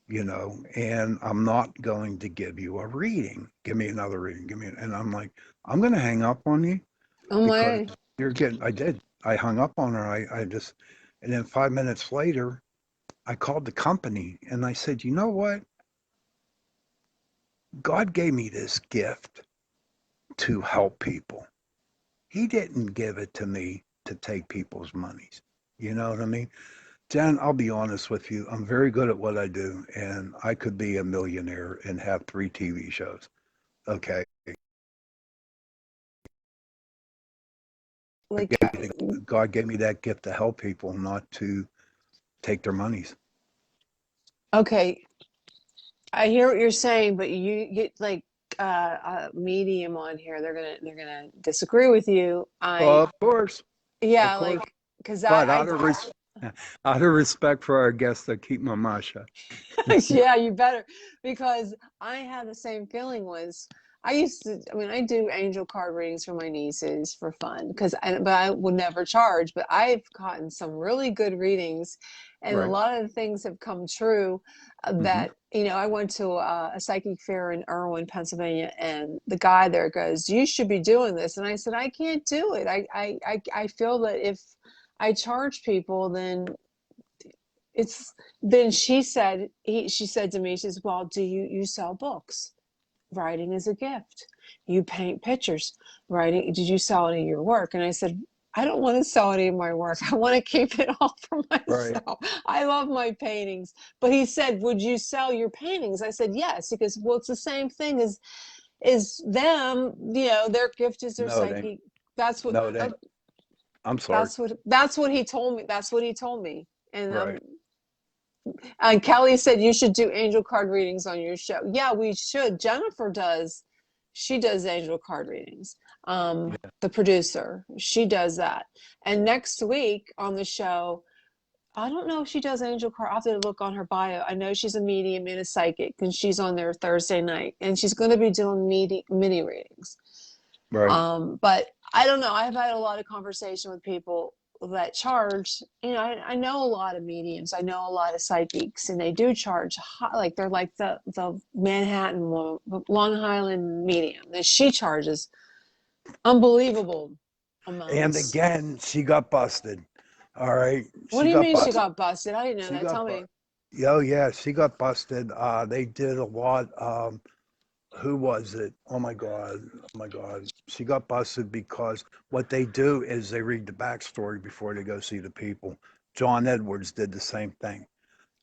and I'm not going to give you a reading. Give me another reading. And I'm like, I'm going to hang up on you Oh because my. I did. I hung up on her. And then 5 minutes later, I called the company and I said, you know what? God gave me this gift to help people. He didn't give it to me to take people's monies. You know what I mean? Jen, I'll be honest with you. I'm very good at what I do, and I could be a millionaire and have 3 TV shows. Okay. Like, God gave me that gift to help people, not to take their monies. okay, I hear what you're saying, but you get like a medium on here, they're gonna disagree with you. Of course, of Yeah, course. like, because But out of respect for our guests, I keep my mouth shut. yeah, you better, because I had the same feeling. Was I used to, I mean, I do angel card readings for my nieces for fun, but I would never charge. But I've gotten some really good readings, and a Right. lot of the things have come true. Hmm. That, I went to a psychic fair in Irwin, Pennsylvania, and the guy there goes, "You should be doing this," and I said, "I can't do it. I feel that if I charge people, it's then she said to me, she says, well, do you sell books? Writing is a gift. You paint pictures. Writing, did you sell any of your work? And I said, I don't want to sell any of my work. I want to keep it all for Right. myself. I love my paintings. But he said, would you sell your paintings? I said, yes. He goes, well, it's the same thing as them, their gift is their No, it ain't. psyche. That's what No, it ain't. I'm sorry. that's what he told me. That's what he told me. And Right. And Kelly said you should do angel card readings on your show. Yeah, we should. Jennifer does. She does angel card readings. Yeah. The producer, she does that. And next week on the show, I don't know if she does angel card. I'll have to look on her bio. I know she's a medium and a psychic, and she's on there Thursday night, and she's going to be doing mini readings. Right. But I don't know. I've had a lot of conversation with people that charge. I know a lot of mediums. I know a lot of psychics, and they do charge high, like they're like the Manhattan Long Island medium. And she charges unbelievable And amounts. again, she got busted. All right. What She do you got mean she busted. got busted? I didn't know She that. got Tell busted. me. Oh yeah, she got busted. They did a lot. Who was it? Oh my God. Oh my God. She got busted because what they do is they read the backstory before they go see the people. John Edwards did the same thing.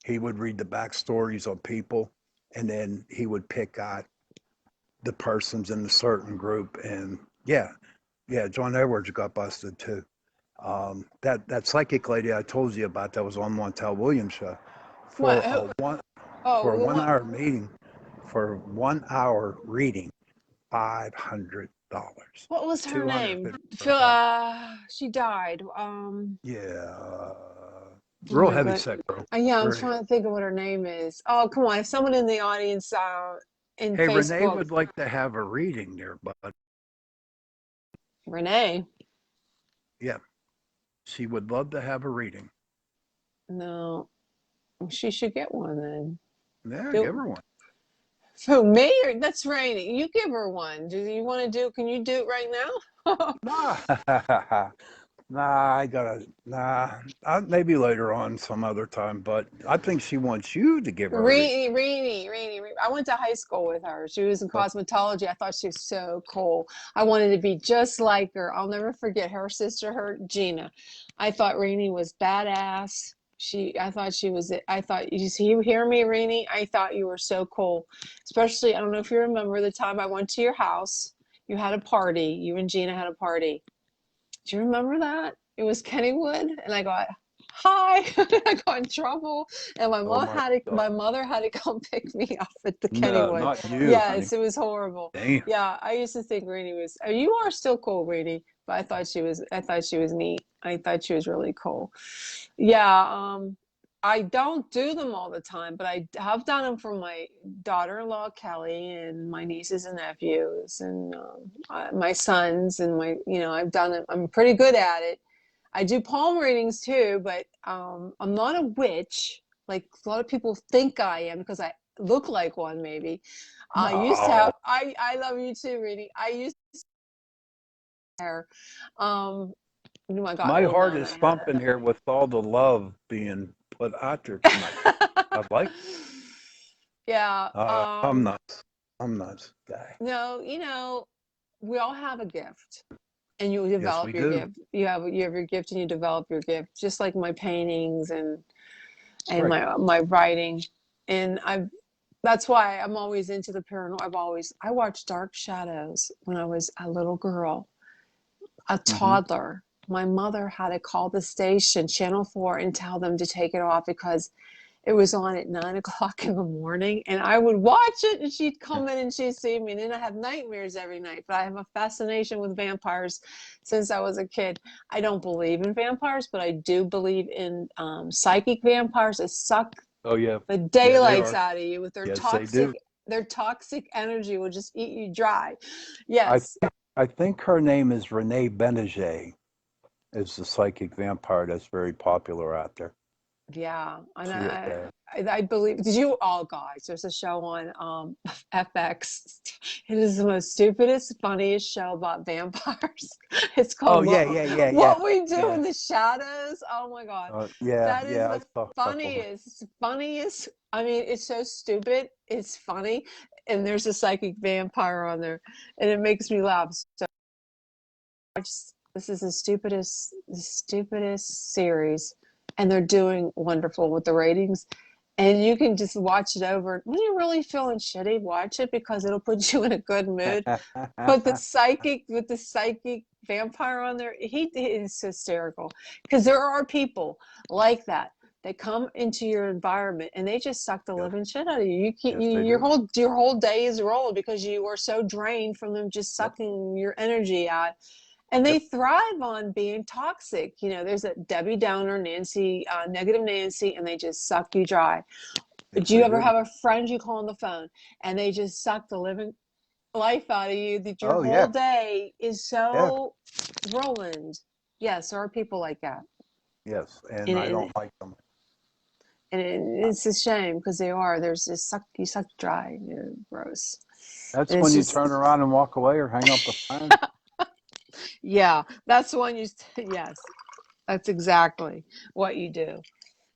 He would read the backstories of people, and then he would pick out the persons in a certain group. And yeah, yeah, John Edwards got busted too. That psychic lady I told you about that was on Montel Williams show What? for a one for a Oh, the one one. hour meeting for 1 hour reading $500. What was her name? 250 for Phil. a call. She died. Yeah, Oh real my heavy God. set girl. Yeah, I'm Very heavy. trying to think of what her name is. Oh, come on. If someone in the audience in Hey, Renee Facebook, would like to have a reading there, but Renee. yeah, she would love to have a reading. No, she should get one then. Yeah, give Do her one. for me or that's Rainy. You give her one. Do you want to do? Can you do it right now? Nah, nah, I gotta, nah, maybe later on some other time, but I think she wants you to give her a reading. Rainy. I went to high school with her. She was in Oh, cosmetology. I thought she was so cool. I wanted to be just like her. I'll never forget her sister, her Gina. I thought Rainy was badass. I thought she was, I thought, you hear me, Rainy? I thought you were so cool. Especially, I don't know if you remember the time I went to your house. You had a party. You and Gina had a party. Do you remember that? It was Kennywood, and I got hi. I got in trouble, and oh my God. my mother had to come pick me up at the No, Kennywood. not you, honey. Yes, it was horrible. Damn. Yeah, I used to think Rainey was. You are still cool, Rainey, but I thought she was neat. I thought she was really cool. Yeah. I don't do them all the time, but I have done them for my daughter-in-law Kelly and my nieces and nephews and my sons and I've done it. I'm pretty good at it. I do palm readings too, but I'm not a witch like a lot of people think I am because I look like one maybe. I used to No. have I love you too, Reedy. I used to have um when I got My older heart and I is had thumping here with all the love being put out there tonight. I it. like Yeah, I'm nuts. I'm nuts, guy. no, we all have a gift and you Yes, develop we your do. gift. You have your gift and you develop your gift, just like my paintings and Right. my writing. And that's why I'm always into the paranormal. I watched Dark Shadows when I was a little girl, a Mm-hmm. toddler. My mother had to call the station, Channel 4, and tell them to take it off because It was on at 9 o'clock in the morning, and I would watch it, and she'd come in and she'd see me, and then I have nightmares every night. But I have a fascination with vampires since I was a kid. I don't believe in vampires, but I do believe in psychic vampires that suck Oh yeah, the yeah, they daylights are. out of you with Yes, they do. their toxic energy will just eat you dry. I Yes. I think her name is Renee Benajay. Is the psychic vampire that's very popular out there. Yeah, and She, I believe. Did you all guys? There's a show on FX. It is the most stupidest, funniest show about vampires. It's oh called yeah, yeah, yeah, yeah, What We Do yeah. in the Shadows. Oh my God, Yeah, that is yeah. I the saw a couple of them. funniest. I mean, it's so stupid. It's funny, and there's a psychic vampire on there, and it makes me laugh. So this is the stupidest series, and they're doing wonderful with the ratings. And you can just watch it over. When you're really feeling shitty, watch it because it'll put you in a good mood. But with the psychic vampire on there, he is hysterical because there are people like that. They come into your environment and they just suck the Yes, living shit out of you. yes, they do. Your whole day is rolled because you are so drained from them just Yep, sucking your energy out, and they yep. thrive on being toxic. There's a Debbie Downer, Nancy, negative Nancy, and they just suck you dry. Yes, Do you they ever do. have a friend you call on the phone and they just suck the living life out of you, that your Oh whole yeah, day is yeah, so ruined? Yes, there are people like that. yes. And And, I and, don't like them. and it's a shame because they are. There's just you suck dry. You're gross. That's And when it's you just, turn around and walk away or hang up the phone. yeah, that's the one yes, that's exactly what you do.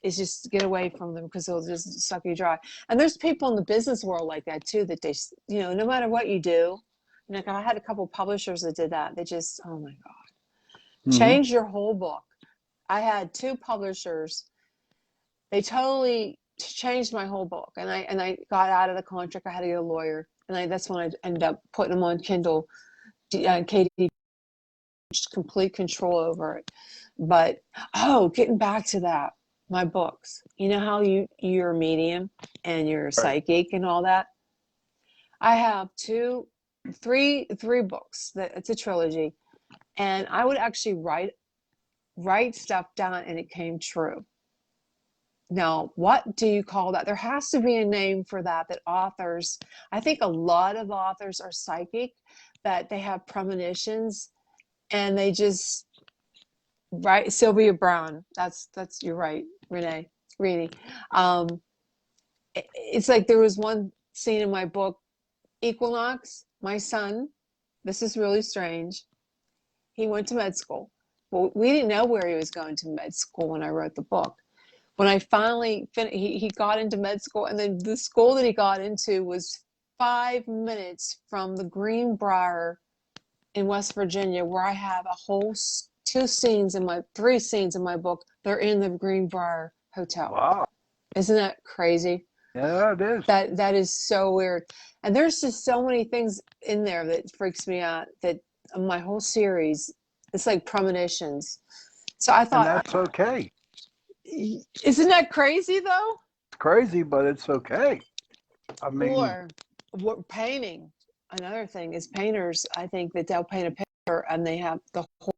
Is just get away from them because they'll just suck you dry. And there's people in the business world like that too, that they, no matter what you do, like I had a couple publishers that did that. They just, oh my God, Hmm. change your whole book. I had two publishers. They totally changed my whole book. And I got out of the contract. I had to get a lawyer. And that's when I ended up putting them on Kindle. Katie, complete control over it. But getting back to that, my books. You know how you're a medium and you're a Right. psychic and all that. I have three books. That it's a trilogy, and I would actually write stuff down, and it came true. Now, what do you call that? There has to be a name for that. That authors, I think a lot of authors are psychic, that they have premonitions, and they just right. Sylvia Brown. That's you're right, Renee. Reading. Um, it's like there was one scene in my book, Equinox, my son. This is really strange. He went to med school. Well, we didn't know where he was going to med school when I wrote the book. When I finally finished, he got into med school, and then the school that he got into was 5 minutes from the Greenbrier in West Virginia, where I have a whole three scenes in my book. They're in the Greenbrier Hotel. Wow. Isn't that crazy? Yeah, it is. That is so weird. And there's just so many things in there that freaks me out. That my whole series, it's like premonitions. So I And thought, that's okay. isn't that crazy though? It's crazy, but it's okay. I mean, Or what painting? Another thing is painters. I think that they'll paint a picture and they have the whole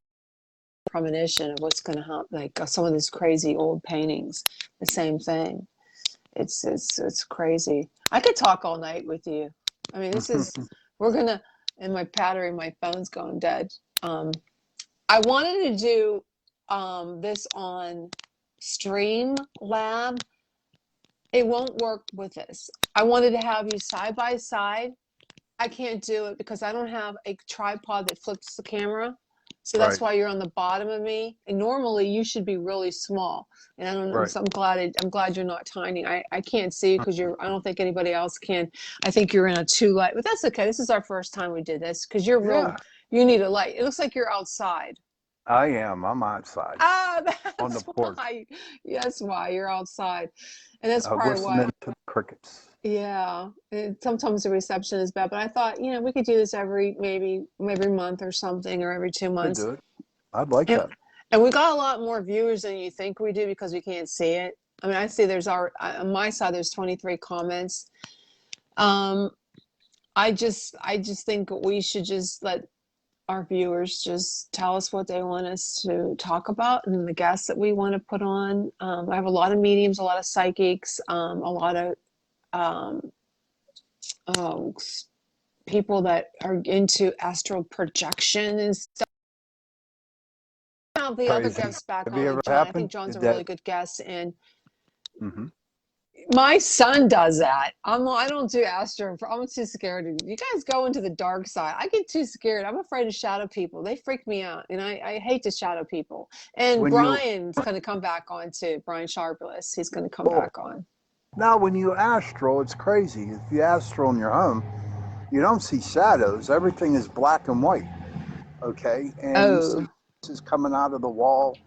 premonition of what's going to happen. Like some of these crazy old paintings, the same thing. It's crazy. I could talk all night with you. I mean, we're gonna, and my phone's going dead. I wanted to do this on Stream Lab. It won't work with this. I wanted to have you side by side. I can't do it because I don't have a tripod that flips the camera. So that's right, why you're on the bottom of me. And normally you should be really small. And I don't know. right. So I'm glad you're not tiny. I can't see you because I don't think anybody else can. I think you're in a 2 light, but that's okay. This is our first time we did this because Yeah, you need a light. It looks like you're outside. I am. I'm outside Ah, on the that's porch. why. That's why you're outside. And that's probably why. Listening to the crickets. Yeah, sometimes the reception is bad, but I thought, we could do this maybe every month or something, or every two Could months. do it. I'd like And, that. and we got a lot more viewers than you think we do because we can't see it. I mean, I see there's on my side, there's 23 comments. Um, I just think we should just let our viewers just tell us what they want us to talk about and the guests that we want to put on. I have a lot of mediums, a lot of psychics, a lot of um, oh, people that are into astral projection and stuff. Now the other Crazy. guests back Have on, you like ever John. I think happened? John's Did a really that? good guest, and Hmm. my son does that. I don't do astro. I'm too scared. You guys go into the dark side. I get too scared. I'm afraid of shadow people. They freak me out, and I hate to shadow people. And When you Brian's going to come back on too. Brian Sharpless. He's going to come well, back on. now when you astral, it's crazy. If you astral in your home, you don't see shadows. Everything is black and white. Okay, and you see Oh, faces coming out of the wall.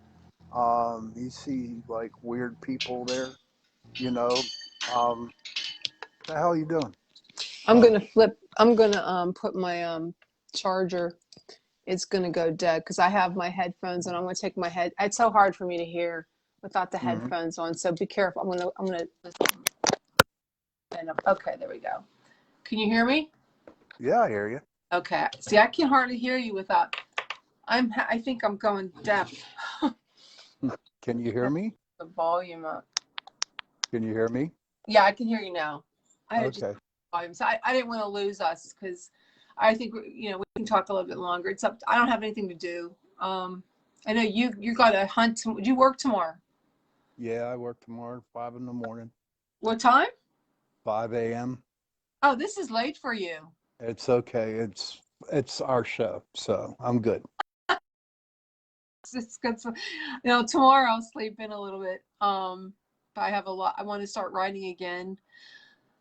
You see like weird people there. You know, the hell are you doing? I'm Oh, going to flip. I'm going to put my charger. It's going to go dead because I have my headphones and I'm going to take my head. It's so hard for me to hear without the hmm, headphones on. So be careful. I'm going to okay, there we go. Can you hear me? yeah, I hear you. Okay. See, I can hardly hear you without. I think I'm going deaf. Can you hear me? The volume up. Can you hear me? Yeah, I can hear you now. I had just Okay. volume, so I didn't want to lose us because I think we can talk a little bit longer. It's up. I don't have anything to do. I know you got to hunt. Do you work tomorrow? Yeah, I work tomorrow, 5 in the morning, What time? 5 a.m. Oh, this is late for you. It's okay. It's our show, so I'm good. It's good. Tomorrow I'll sleep in a little bit. But I have a lot. I want to start writing again.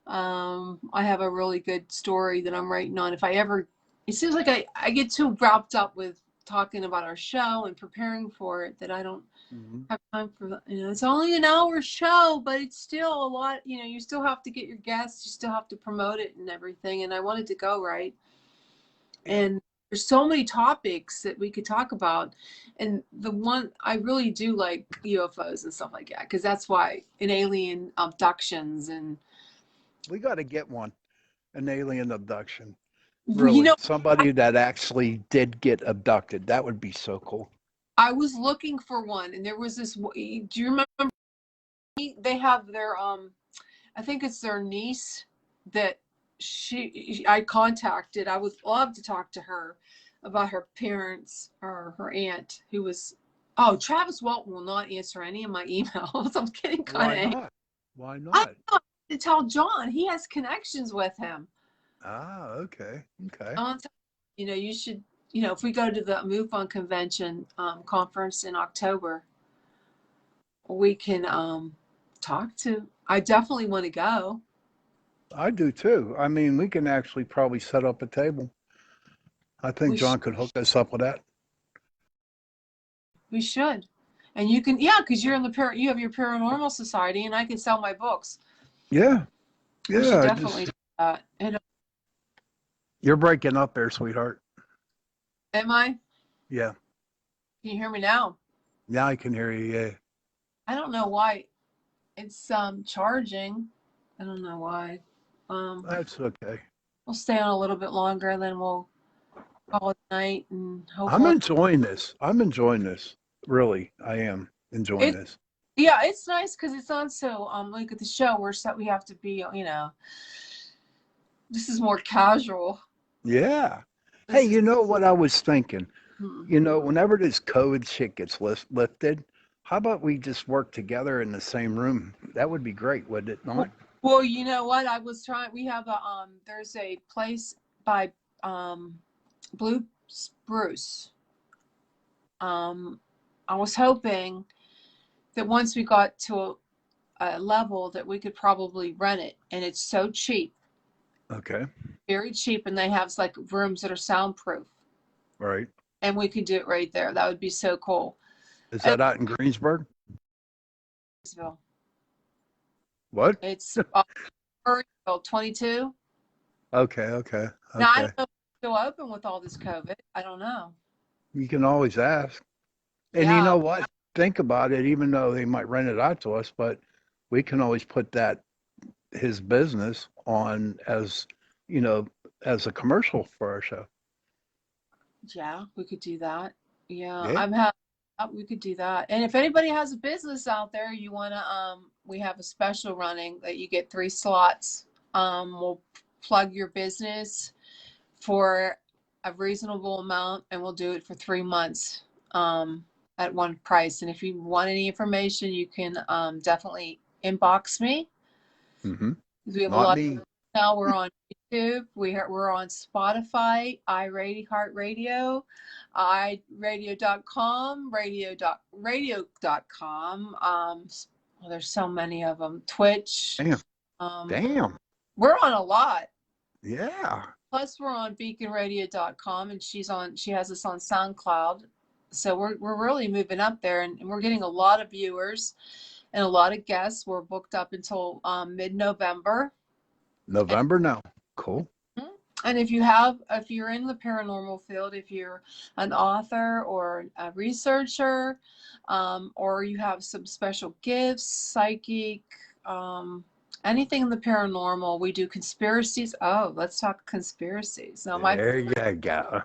I have a really good story that I'm writing on. It seems like I get too wrapped up with talking about our show and preparing for it that I don't Hmm. have time for, it's only an hour show, but it's still a lot, you still have to get your guests, you still have to promote it and everything. And I wanted to go right. Yep. And there's so many topics that we could talk about. And the one I really do like UFOs and stuff like that, because that's why in alien abductions and We got to get one, an alien abduction. you Really, know somebody that actually did get abducted. That would be so cool. I was looking for one, and there was this. Do you remember? They have their I think it's their niece that I contacted. I would love to talk to her about her parents or her aunt who was. Oh, Travis Walton will not answer any of my emails. I'm getting kind Why of angry. not? Why I not? have to tell John he has connections with him. Ah, okay, okay. You should. If we go to the Mufon convention conference in October, we can talk to. I definitely want to go. I do too. I mean, we can actually probably set up a table. I think We sh- John could hook us up with that. we should, and you can, yeah, because you're in you have your paranormal society, and I can sell my books. Yeah, We should yeah. I definitely just do that. And you're breaking up there, sweetheart. am I? Yeah. Can you hear me now? Now I can hear you. Yeah. I don't know why it's charging. I don't know why. Um, That's okay. we'll stay on a little bit longer, and then we'll call it night, and I'm hopefully enjoying this. I'm enjoying this. Really, I am enjoying it. this. Yeah, it's nice because it's on so like at the show we're set. We have to be this is more casual. Yeah. Hey, This is you know what I was thinking? hmm. Whenever this COVID shit gets lifted, how about we just work together in the same room? That would be great, would it not? Well, you know what? I was trying. We have there's a place by Blue Spruce. Um, I was hoping that once we got to a level that we could probably rent it, and it's so cheap, Okay. very cheap, and they have like rooms that are soundproof, Right. and we could do it right there. That would be so cool. Is And that out in Greensburg? What? it's Burnsville 22. Okay, okay, Now I okay. don't know if it's still open with all this COVID. I don't know. You can always ask. And you Yeah, know what? Think about it, even though they might rent it out to us, but we can always put that his business on as you know as a commercial for our show. Yeah, we could do that. Yeah, Yeah. we could do that. And if anybody has a business out there, you wanna we have a special running that you get 3 slots. We'll plug your business for a reasonable amount, and we'll do it for 3 months at one price. And if you want any information, you can definitely inbox me. Mm-hmm. We have a Not lot. me. Now we're on YouTube. We're on Spotify, iHeartRadio, iRadio.com, radio.com. Well, there's so many of them. Twitch. Damn. Um, Damn. we're on a lot. Yeah. Plus, we're on beaconradio.com, and she has us on SoundCloud. So we're really moving up there, and we're getting a lot of viewers and a lot of guests. We're booked up until mid-November. November now. Cool. And if you're in the paranormal field, if you're an author or a researcher, or you have some special gifts, psychic, anything in the paranormal, we do conspiracies. Oh, let's talk conspiracies. Now, There you go.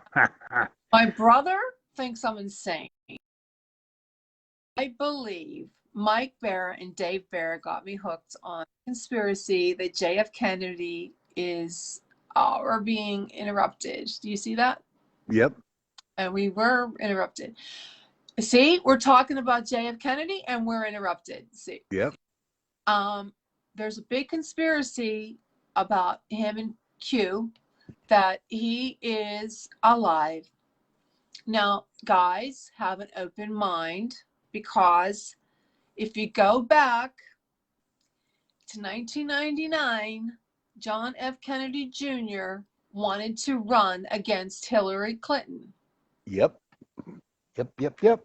my brother thinks I'm insane. I believe Mike Bear and Dave Bear got me hooked on conspiracy that JF Kennedy is are being interrupted. Do you see that? Yep. And we were interrupted. See, we're talking about JF Kennedy and we're interrupted. See. Yep. There's a big conspiracy about him and Q that he is alive. Now, guys, have an open mind, because if you go back to 1999, John F. Kennedy Jr. wanted to run against Hillary Clinton. Yep. Yep.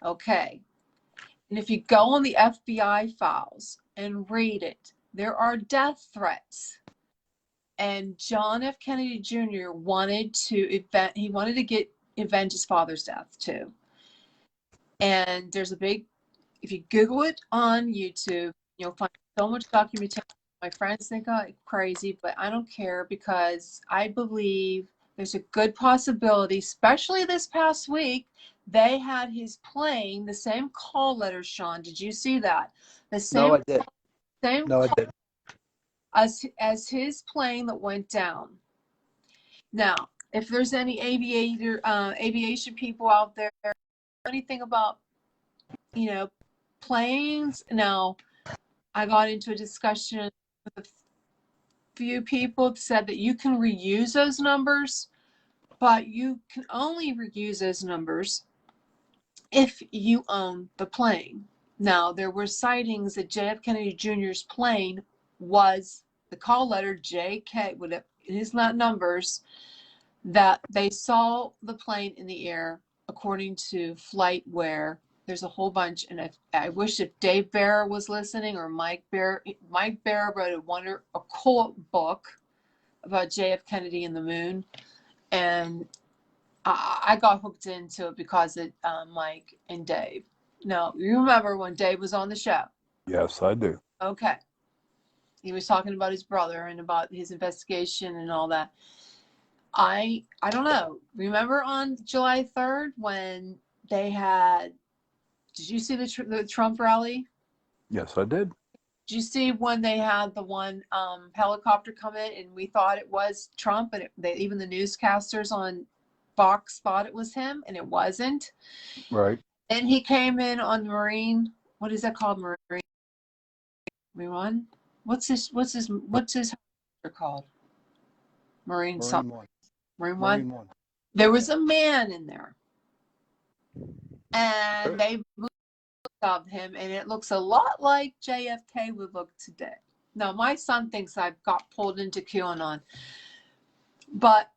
Okay. And if you go on the FBI files and read it, there are death threats. And John F. Kennedy Jr. wanted to avenge his father's death too. And there's a big, if you Google it on YouTube, you'll find so much documentation. My friends think I'm crazy, but I don't care, because I believe there's a good possibility, especially this past week, they had his plane, the same call letter, Shawn. Did you see that? The same, No, I did. Same No, I didn't. as his plane that went down. Now, if there's any aviation people out there, anything about, planes. Now, I got into a discussion with a few people that said that you can reuse those numbers, but you can only reuse those numbers if you own the plane. Now, there were sightings that JF Kennedy Jr.'s plane was the call letter JK with his numbers, that they saw the plane in the air according to FlightWare. There's a whole bunch, and I wish if Dave Bear was listening, or Mike Bear. Mike Bear wrote a cool book about JF Kennedy and the moon, and I got hooked into it because of Mike and Dave. Now, you remember when Dave was on the show? Yes, I do. Okay. He was talking about his brother and about his investigation and all that. I don't know. Remember on July 3rd when they had, did you see the Trump rally? Yes, I did. Did you see when they had the one helicopter come in and we thought it was Trump, and even the newscasters on Fox thought it was him, and it wasn't? Right. And he came in on Marine. What is that called? Marine One? What's his helicopter called? Marine something. One. Marine Marine One. One. There was a man in there, and they moved of him, and it looks a lot like JFK would look today. Now, my son thinks I've got pulled into QAnon, but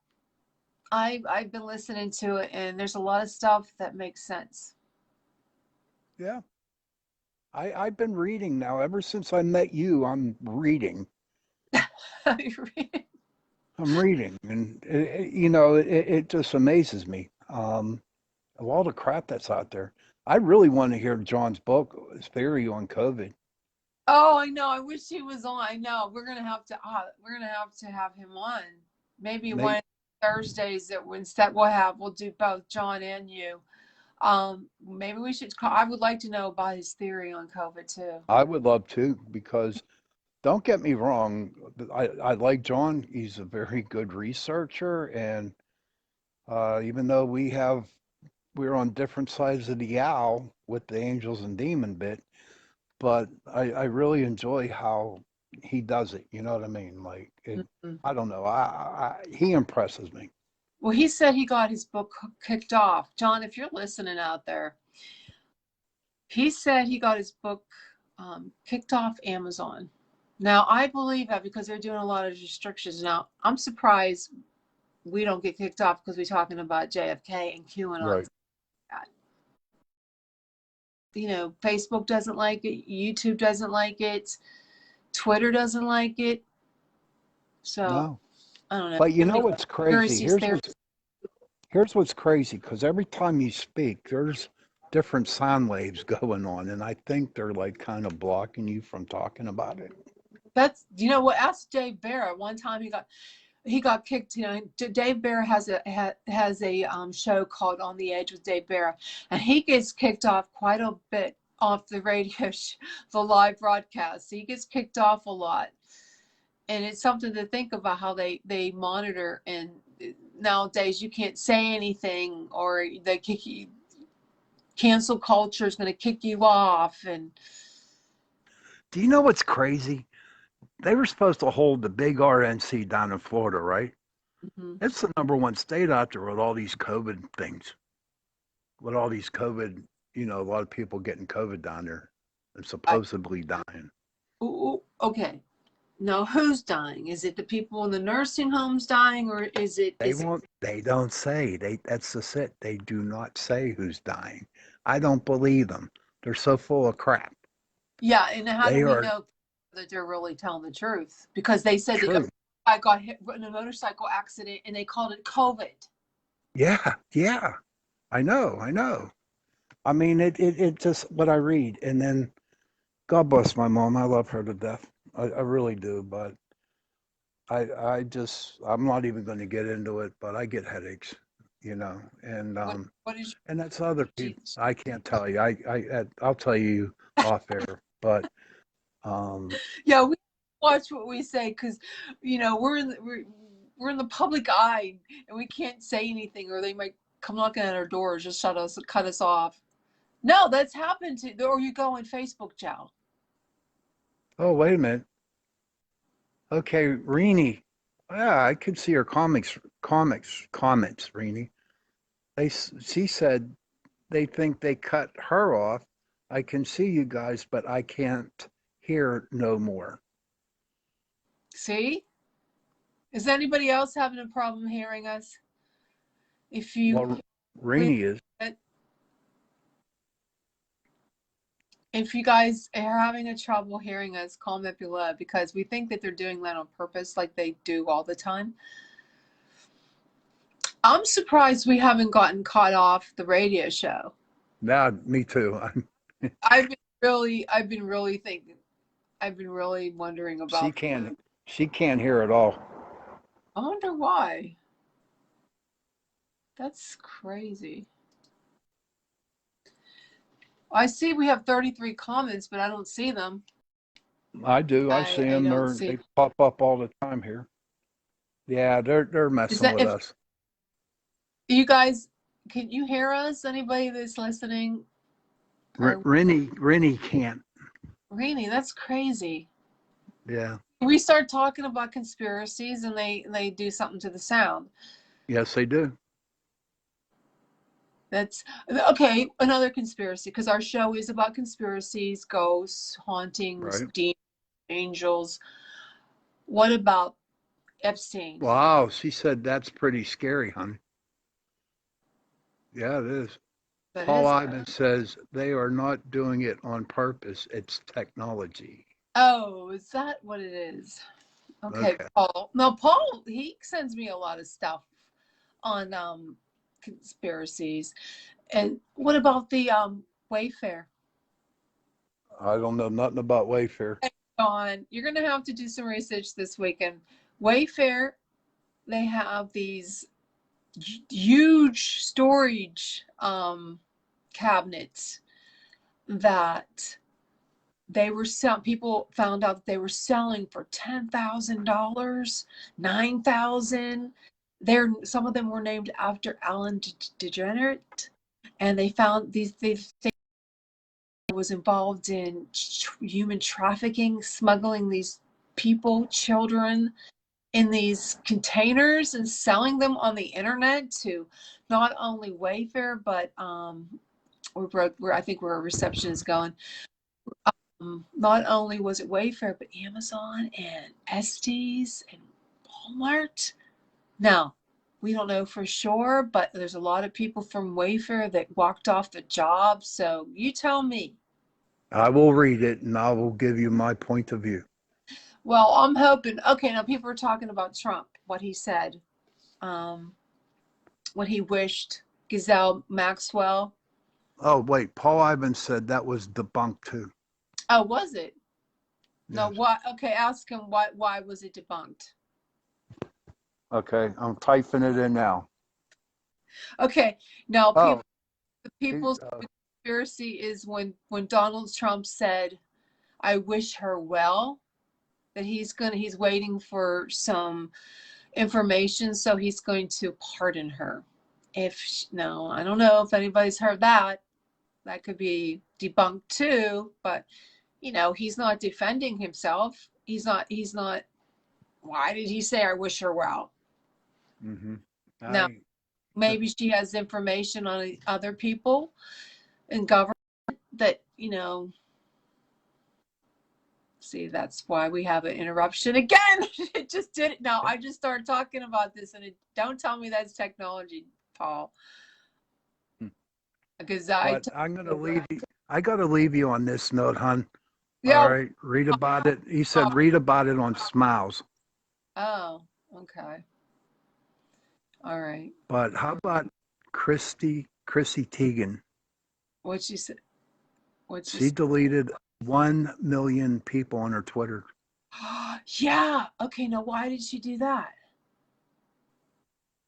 I've been listening to it, and there's a lot of stuff that makes sense. Yeah. I've been reading now. Ever since I met you, I'm reading. I'm reading, and it just amazes me. A lot of crap that's out there. I really want to hear John's book, his theory on COVID. Oh, I know. I wish he was on. I know. We're gonna have to have him on. Maybe one Maybe of the Thursdays that instead we'll do both John and you. Maybe we should call. I would like to know about his theory on COVID too. I would love to because don't get me wrong, I like John. He's a very good researcher, and even though we're on different sides of the owl with the angels and demon bit, but I really enjoy how he does it. You know what I mean? Like Mhm. I don't know. He impresses me. Well, he said he got his book kicked off. John, if you're listening out there, he said he got his book kicked off Amazon. Now, I believe that because they're doing a lot of restrictions. Now, I'm surprised we don't get kicked off because we're talking about JFK and QAnon. Right. Facebook doesn't like it, YouTube doesn't like it, Twitter doesn't like it. So No. I don't know. But you Too know many what's crazy? conspiracies there. Here's what's crazy, because every time you speak, there's different sound waves going on, and I think they're like kind of blocking you from talking about it. That's what. Ask Dave Barrett. One time he got kicked. Dave Barrett has a show called On the Edge with Dave Barrett, and he gets kicked off quite a bit off the radio, the live broadcast. He gets kicked off a lot, and it's something to think about how they monitor. And nowadays, you can't say anything, or they kick you. Cancel culture is going to kick you off, and Do you know what's crazy? They were supposed to hold the big RNC down in Florida, right? mhm. It's the number one state out there with all these COVID things, with all these COVID, a lot of people getting COVID down there and I, supposedly dying. okay. No, who's dying? Is it the people in the nursing homes dying, or is it They won't, they don't say. That's just it. They do not say who's dying. I don't believe them. They're so full of crap. yeah, and how do They we are know that they're really telling the truth? Because they said that true. I got hit in a motorcycle accident and they called it COVID. Yeah, yeah. I know. I mean, it just what I read, and then God bless my mom. I love her to death. I really do. But I'm not even going to get into it. But I get headaches, and What is and that's other your people. I can't tell you. I'll tell you off air. But Yeah, we watch what we say because we're in the public eye and we can't say anything, or they might come knocking at our doors, just cut us off. No, that's happened to, or you go on Facebook, Joe. oh, wait a minute. Okay, Renee. Yeah, I could see her comments, Renee. She said they think they cut her off. I can see you guys, but I can't hear no more. See? Is anybody else having a problem hearing us? If you Well, Renee is. if you guys are having a trouble hearing us, comment below because we think that they're doing that on purpose, like they do all the time. I'm surprised we haven't gotten caught off the radio show. Now, me too. I've been really thinking. I've been really wondering She about. can't. She can't hear at all. I wonder why. That's crazy. I see we have 33 comments, but I don't see them. I do. I see I them. don't see. They pop up all the time here. Yeah, they're Is messing that with if us. you guys can you hear us? Anybody that's listening? Or Rennie can't. Rainy, that's crazy. Yeah. We start talking about conspiracies and they do something to the sound. Yes, they do. That's okay. Another conspiracy because our show is about conspiracies, ghosts, hauntings, Right. demons, angels. What about Epstein? Wow. She said that's pretty scary, honey. Yeah, it is. That Paul is. Ivan says they are not doing it on purpose. It's technology. Oh, is that what it is? Okay, Okay. Paul. No, Paul, he sends me a lot of stuff on conspiracies. And what about the Wayfair? I don't know nothing about Wayfair. Shawn, you're going to have to do some research this weekend. Wayfair, they have these huge storage cabinets that people found out that they were selling for $10,000, $9,000. Some of them were named after Alan DeGenerate, and they found they was involved in human trafficking, smuggling these people, children, in these containers and selling them on the internet to not only Wayfair, but I think where our reception is going. Not only was it Wayfair, but Amazon and Estes and Walmart. Now, we don't know for sure, but there's a lot of people from Wayfair that walked off the job. So you tell me. I will read it and I will give you my point of view. Well, I'm hoping. Okay, now people are talking about Trump, what he said, what he wished Ghislaine Maxwell. Oh, wait. Paul Ivan said that was debunked too. Oh, was it? No, Yes. what? Okay, ask him why was it debunked? Okay, I'm typing it in now. Okay, now Oh, the people's conspiracy is when Donald Trump said, "I wish her well," that he's waiting for some information, so he's going to pardon her. No, I don't know if anybody's heard that. That could be debunked too, but he's not defending himself. He's not. Why did he say, "I wish her well"? mm-hmm. Now, maybe she has information on other people in government that, see, that's why we have an interruption again. It just did it. Now, I just started talking about this, and don't tell me that's technology, Paul. Because I'm going to leave you. I got to leave you on this note, hon. Yeah. All right, read about it. He said read about it on Smiles. Oh, okay. All right. But how about Chrissy Teigen? What'd she say? She deleted 1 million people on her Twitter. Yeah. Okay. Now, why did she do that?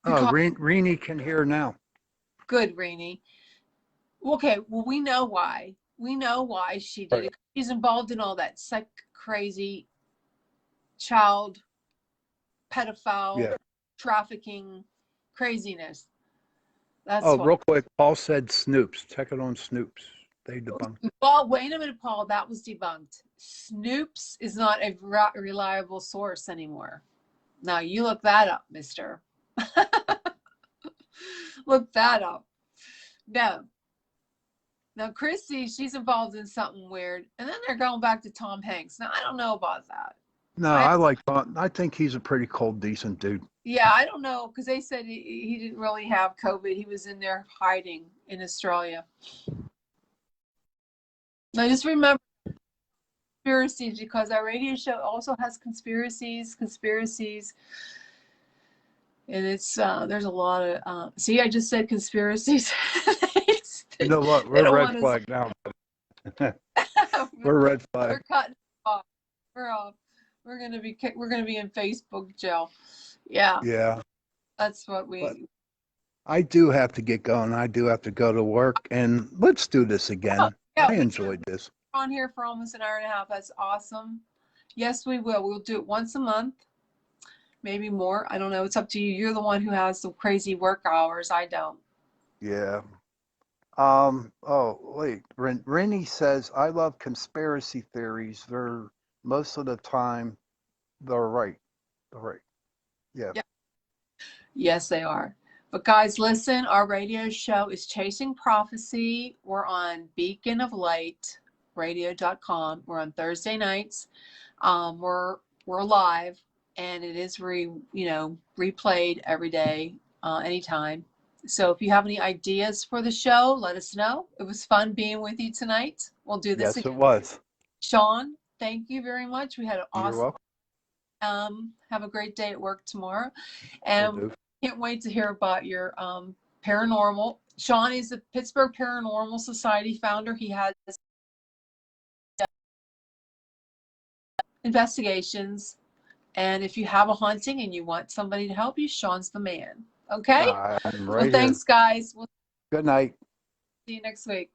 Oh, Renee can hear now. Good, Renee. Okay. Well, we know why. We know why she did it. She's involved in all that crazy child pedophile trafficking craziness. That's real quick, Paul said Snoops. Check it on Snoops. They debunked it. Well, wait a minute, Paul. That was debunked. Snoops is not a reliable source anymore. Now, you look that up, mister. Look that up. No. Now, Chrissy, she's involved in something weird. And then they're going back to Tom Hanks. Now, I don't know about that. No, I like Tom. I think he's a pretty cold, decent dude. Yeah, I don't know, because they said he didn't really have COVID. He was in there hiding in Australia. Now, just remember conspiracies, because our radio show also has conspiracies, and it's there's a lot of see, I just said conspiracies. You know what? We're red flag now. We're red flag. We're cutting off. We're off. We're gonna be in Facebook jail. Yeah. Yeah. That's what we. But I do have to get going. I do have to go to work, and let's do this again. Oh, yeah, I enjoyed this. On here for almost an hour and a half. That's awesome. Yes, we will. We'll do it once a month, maybe more. I don't know. It's up to you. You're the one who has the crazy work hours. I don't. Yeah. Oh, wait. Rennie says, I love conspiracy theories. They're most of the time, they're right. They're right. Yeah. Yes, they are. But guys, listen, our radio show is Chasing Prophecy. We're on Beacon of Light radio.com. We're on Thursday nights. We're live, and it is replayed every day, anytime. So if you have any ideas for the show, let us know. It was fun being with you tonight. We'll do this again. Yes, it was. Shawn, thank you very much. We had an awesome. You're welcome. Have a great day at work tomorrow, and can't wait to hear about your paranormal. Shawn is the Pittsburgh Paranormal Society founder. He has investigations. And if you have a haunting and you want somebody to help you, Shawn's the man. Okay? I'm Well, right here. thanks, guys. We'll Good night. see you next week.